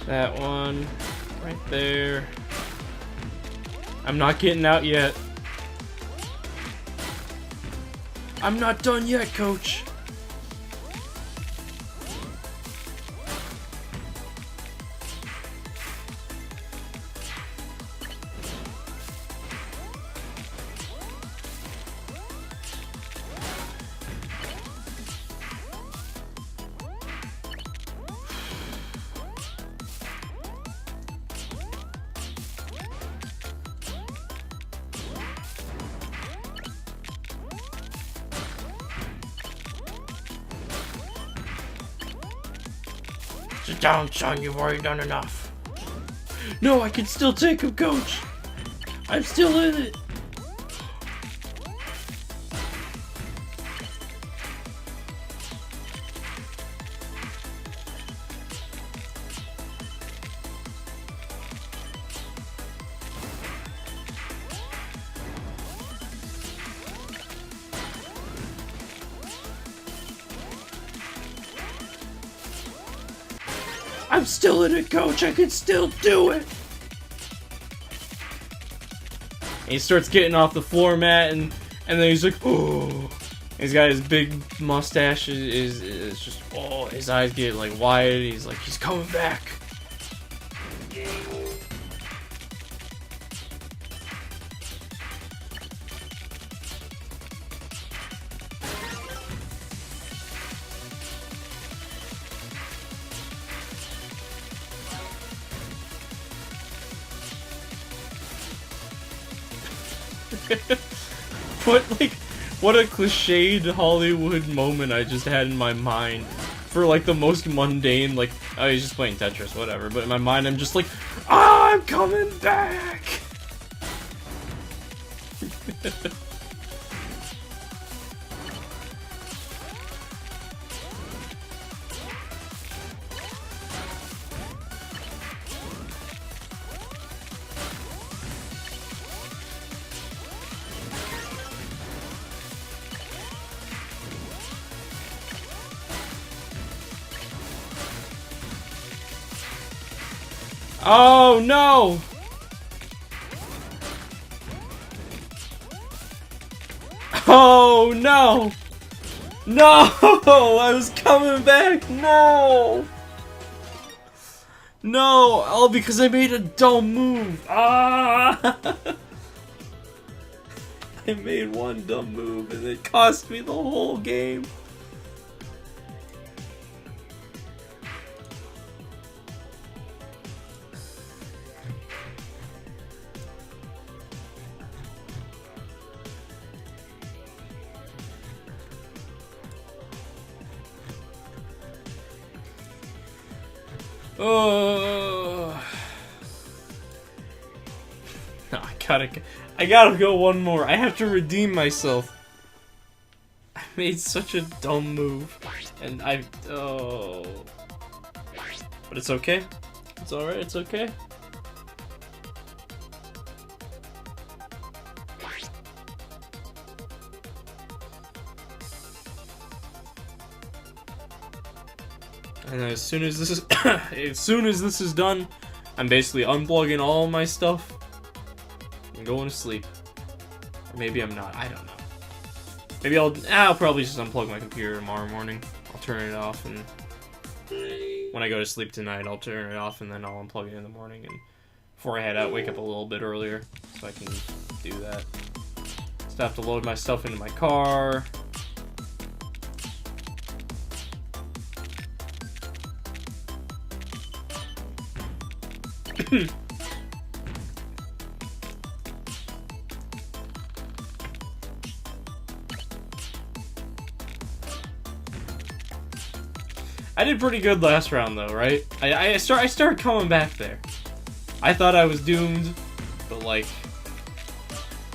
That one, right there. I'm not getting out yet. I'm not done yet, coach. Sit down, son, you've already done enough. No, I can still take him, coach. I'm still in it. I'm still in it, coach. I can still do it. And he starts getting off the floor mat, and then he's like, oh. He's got his big mustache. Is just, oh. His eyes get like wide. He's like, he's coming back. What a cliched Hollywood moment I just had in my mind for like the most mundane, like, oh, he's just playing Tetris, whatever, but in my mind I'm just like, ah, I'm coming back! Oh no! Oh no! No! I was coming back! No! No! All because I made a dumb move! Ah! I made one dumb move and it cost me the whole game. Oh, I I gotta go one more. I have to redeem myself. I made such a dumb move. And oh. But it's okay. It's alright, it's okay. And as soon as this is done, I'm basically unplugging all my stuff and going to sleep. Or maybe I'm not. I don't know. Maybe I'll probably just unplug my computer tomorrow morning. I'll turn it off, and when I go to sleep tonight, I'll turn it off, and then I'll unplug it in the morning. And before I head out, wake up a little bit earlier so I can do that. Just have to load my stuff into my car. I did pretty good last round though, right? I started coming back there. I thought I was doomed, but like,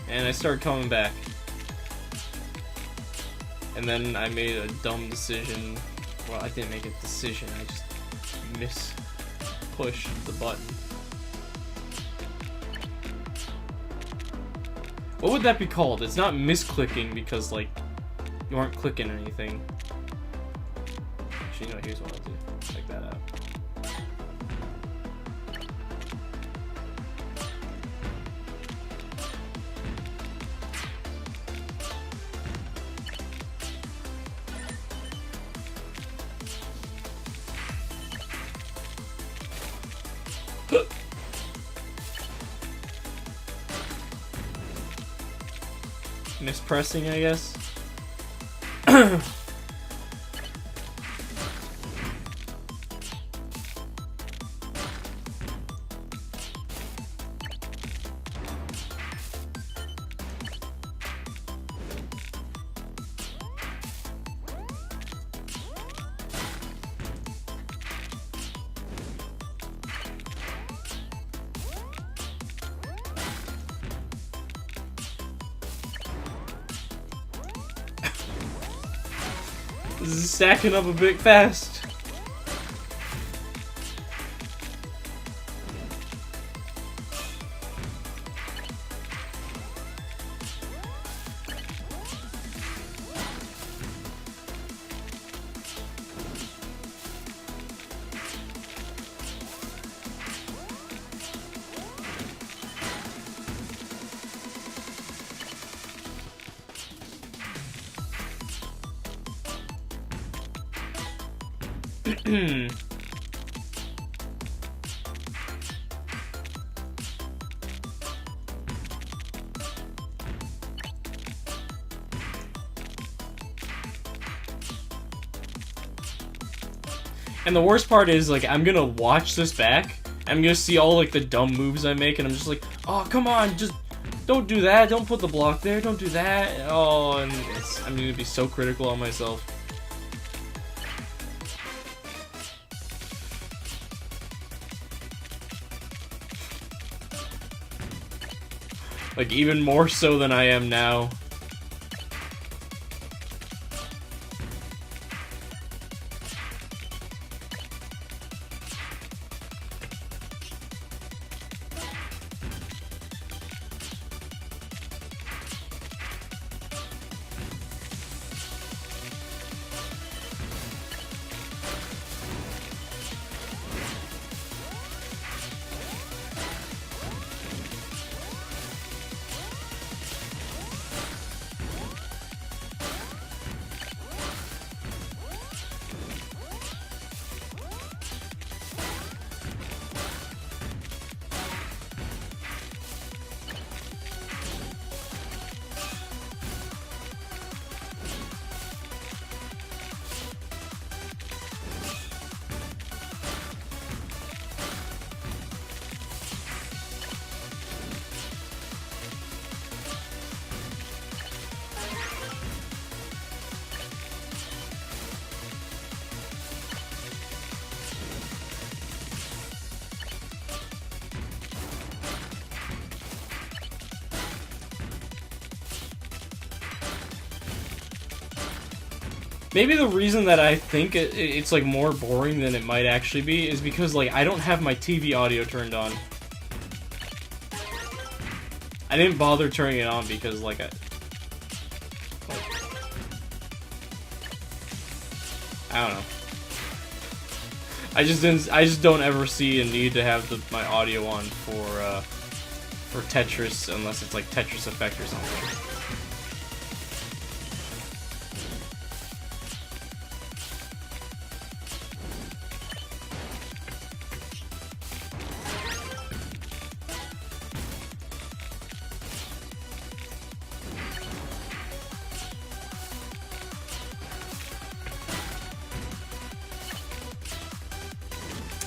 and I started coming back. And then I made a dumb decision. Well, I didn't make a decision. I just pushed the button. What would that be called? It's not misclicking because, like, you aren't clicking anything. Actually, you know, here's what I'll do. Check that out. Mispressing, I guess. This is stacking up a bit fast. And the worst part is, like, I'm gonna watch this back, I'm gonna see all, like, the dumb moves I make, and I'm just like, oh, come on, just don't do that, don't put the block there, don't do that. Oh, and I'm gonna be so critical on myself. Like, even more so than I am now. Maybe the reason that I think it's like more boring than it might actually be is because like I don't have my TV audio turned on. I didn't bother turning it on because like I don't know. I just don't ever see a need to have my audio on for Tetris unless it's like Tetris Effect or something.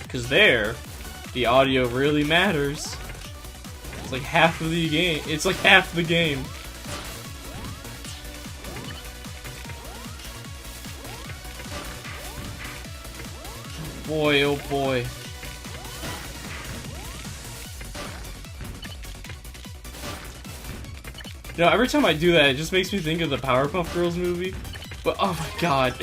Because there, the audio really matters. It's like half of the game. It's like half the game. Boy, oh boy. You know, every time I do that, it just makes me think of the Powerpuff Girls movie. But oh my god.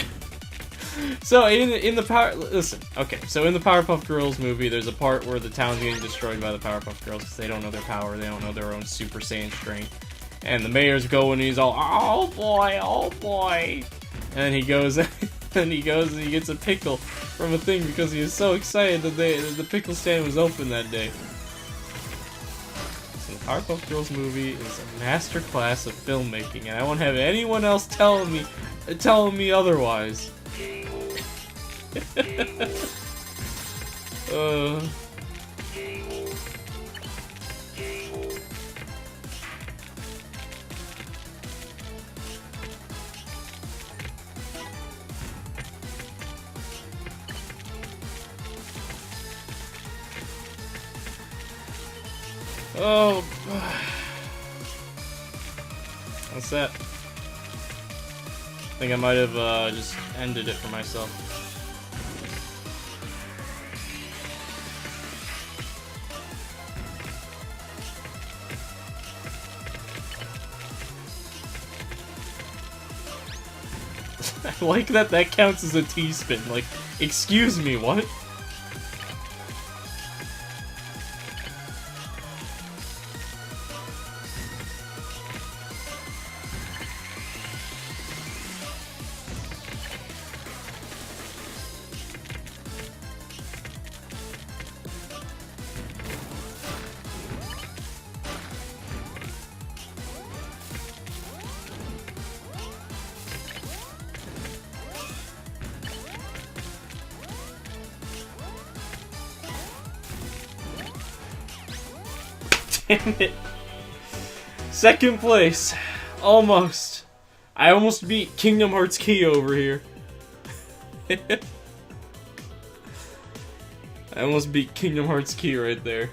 So in the Powerpuff Girls movie, there's a part where the town's getting destroyed by the Powerpuff Girls because they don't know their power, they don't know their own Super Saiyan strength, and the mayor's going, and he's all, oh boy, and then he goes, and he gets a pickle from a thing because he is so excited that the pickle stand was open that day. So the Powerpuff Girls movie is a masterclass of filmmaking, and I won't have anyone else telling me otherwise. Oh, what's that? I think I might have just ended it for myself. I like that counts as a T-spin. Like, excuse me, what? Damn it. Second place. Almost. I almost beat Kingdom Hearts Key over here. I almost beat Kingdom Hearts Key right there.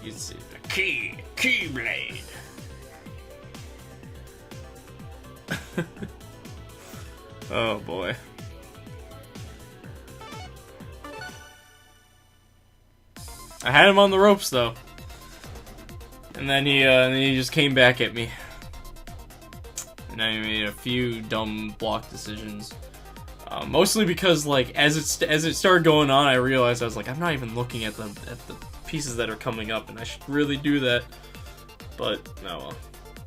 You see the Keyblade. Oh boy. I had him on the ropes though, and then he just came back at me, and I made a few dumb block decisions. Mostly because like as it started going on, I realized I was like, I'm not even looking at the pieces that are coming up, and I should really do that. But no, well,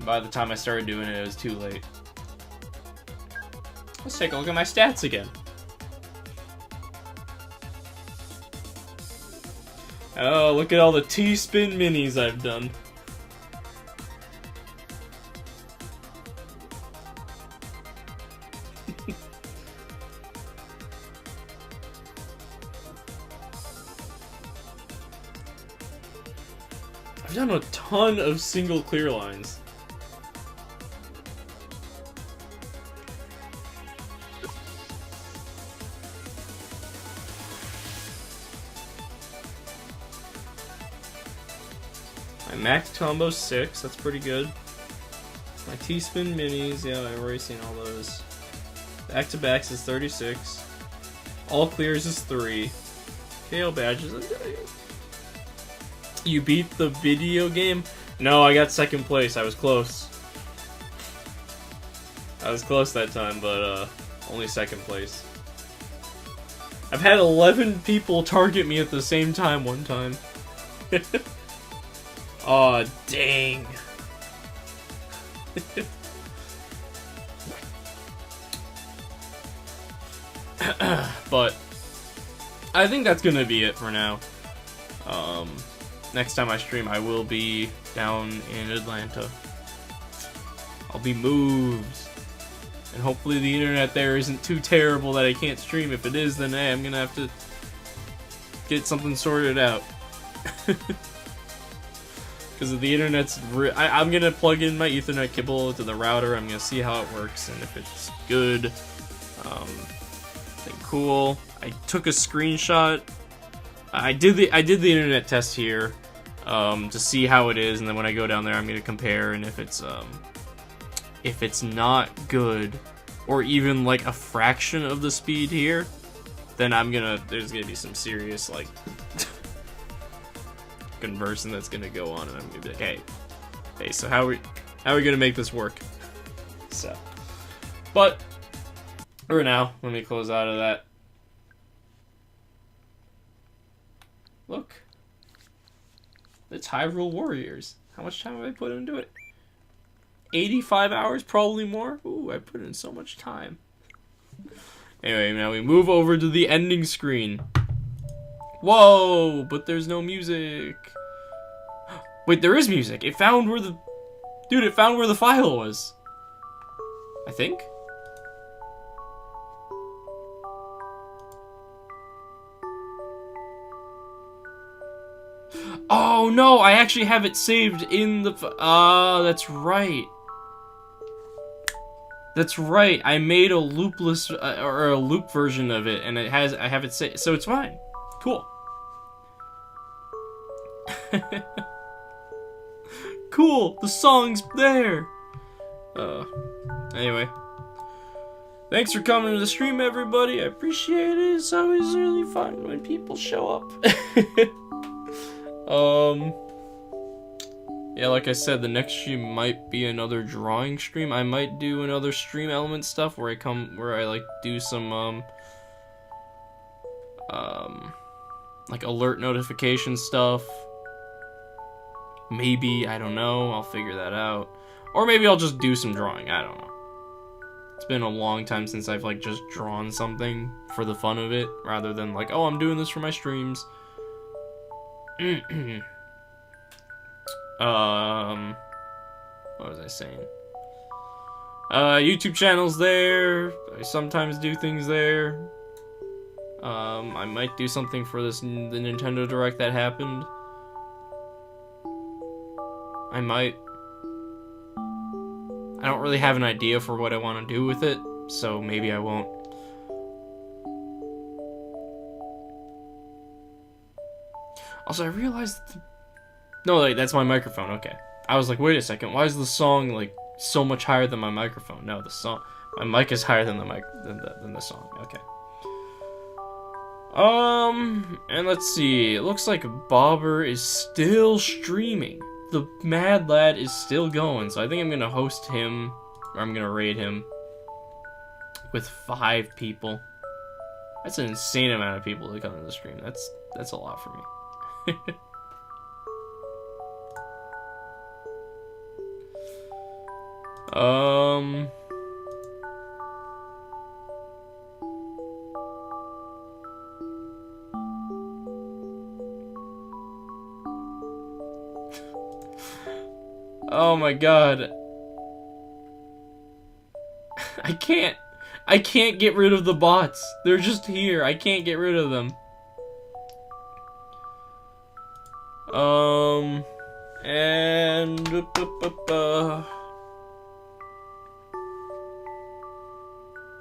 by the time I started doing it, it was too late. Let's take a look at my stats again. Oh, look at all the T-spin minis I've done. I've done a ton of single clear lines. My max combo 6, that's pretty good. My T-spin minis, yeah, I've already seen all those. Back-to-backs is 36. All clears is 3. KO badges. You beat the video game? No, I got second place. I was close. I was close that time, but only second place. I've had 11 people target me at the same time one time. Aw, dang. But I think that's gonna be it for now. Next time I stream, I will be down in Atlanta. I'll be moved. And hopefully the internet there isn't too terrible that I can't stream. If it is, then hey, I'm gonna have to get something sorted out. Because the internet's... I'm gonna plug in my Ethernet cable to the router. I'm gonna see how it works, and if it's good, then cool. I took a screenshot. I did the internet test here to see how it is, and then when I go down there, I'm gonna compare. And if it's not good, or even like a fraction of the speed here, then there's gonna be some serious like conversing that's gonna go on, and I'm gonna be like, hey, so how are we gonna make this work? So, but for now, let me close out of that. Look, it's Hyrule Warriors. How much time have I put into it? 85 hours, probably more. Ooh, I put in so much time. Anyway, now we move over to the ending screen. Whoa, but there's no music. Wait, there is music. It found where the... Dude, it found where the file was. I think. Oh, no, I actually have it saved in the... that's right. That's right. I made a loopless or a loop version of it, and I have it saved, so it's fine. Cool. Cool. The song's there. Anyway, thanks for coming to the stream, everybody. I appreciate it. It's always really fun when people show up. Yeah, like I said, the next stream might be another drawing stream. I might do another stream element stuff where I like do some like alert notification stuff. Maybe, I don't know, I'll figure that out. Or maybe I'll just do some drawing, I don't know. It's been a long time since I've like just drawn something for the fun of it, rather than like, oh, I'm doing this for my streams. What was I saying? YouTube channel's there. I sometimes do things there. I might do something for the Nintendo Direct that happened. I might. I don't really have an idea for what I want to do with it, so maybe I won't. Also, I realized... No, like, that's my microphone, okay. I was like, wait a second, why is the song, like, so much higher than my microphone? No, the song... My mic is higher than the song, okay. And let's see, it looks like Bobber is still streaming. The Mad Lad is still going, so I think I'm gonna host him, or I'm gonna raid him with 5 people. That's an insane amount of people to come to the stream. That's a lot for me. Oh my god. I can't get rid of the bots. They're just here. I can't get rid of them. And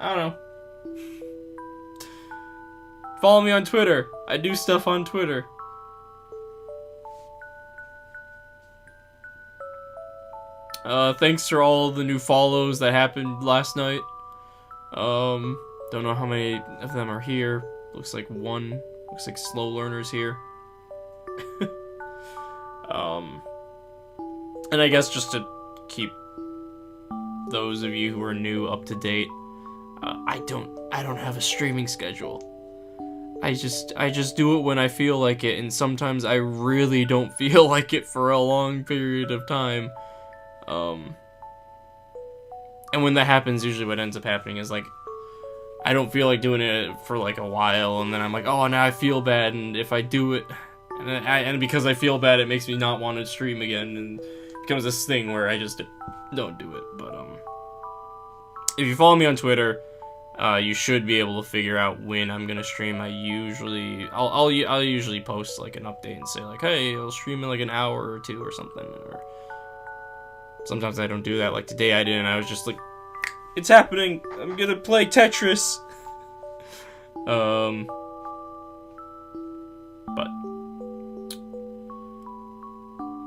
I don't know. Follow me on Twitter. I do stuff on Twitter. Thanks for all the new follows that happened last night. Don't know how many of them are here. Looks like 1. Looks like slow learners here. And I guess just to keep those of you who are new up to date, I don't have a streaming schedule. I just do it when I feel like it, and sometimes I really don't feel like it for a long period of time. And when that happens, usually what ends up happening is, like, I don't feel like doing it for, like, a while, and then I'm like, oh, now I feel bad, and if I do it, and because I feel bad, it makes me not want to stream again, and it becomes this thing where I just don't do it. But, if you follow me on Twitter, you should be able to figure out when I'm gonna stream. I'll usually post, like, an update and say, like, hey, I'll stream in, like, an hour or two or something, or sometimes I don't do that. Like today I didn't. I was just like, it's happening. I'm gonna play Tetris. But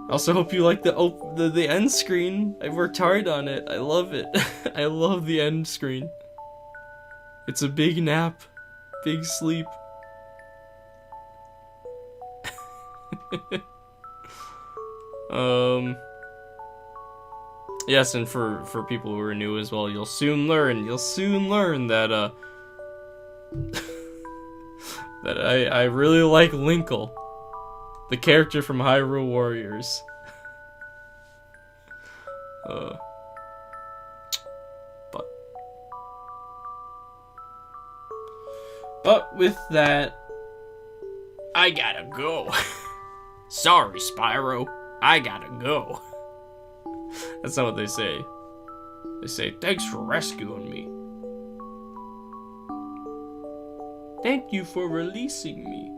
I also hope you like the end screen. I worked hard on it. I love it. I love the end screen. It's a big nap, big sleep. Yes, and for people who are new as well, you'll soon learn that that I really like Linkle, the character from Hyrule Warriors. But with that, I gotta go. Sorry, Spyro, I gotta go. That's not what they say. They say, thanks for rescuing me. Thank you for releasing me.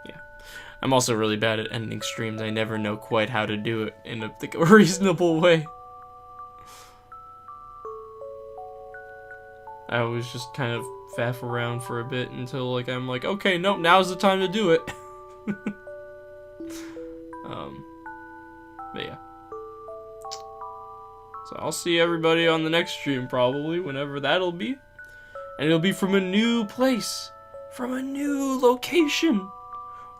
Yeah. I'm also really bad at ending streams. I never know quite how to do it in a reasonable way. I always just kind of faff around for a bit until, like, I'm like, okay, nope, now's the time to do it. But yeah. So I'll see everybody on the next stream, probably, whenever that'll be. And it'll be from a new place. From a new location.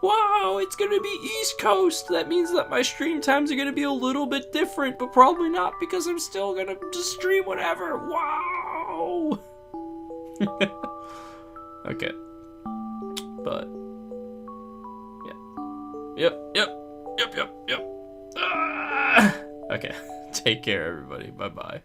Wow, it's gonna be East Coast. That means that my stream times are gonna be a little bit different, but probably not, because I'm still gonna just stream whatever. Wow! Okay. But yeah. Yep. Ah! Okay. Take care, everybody. Bye-bye.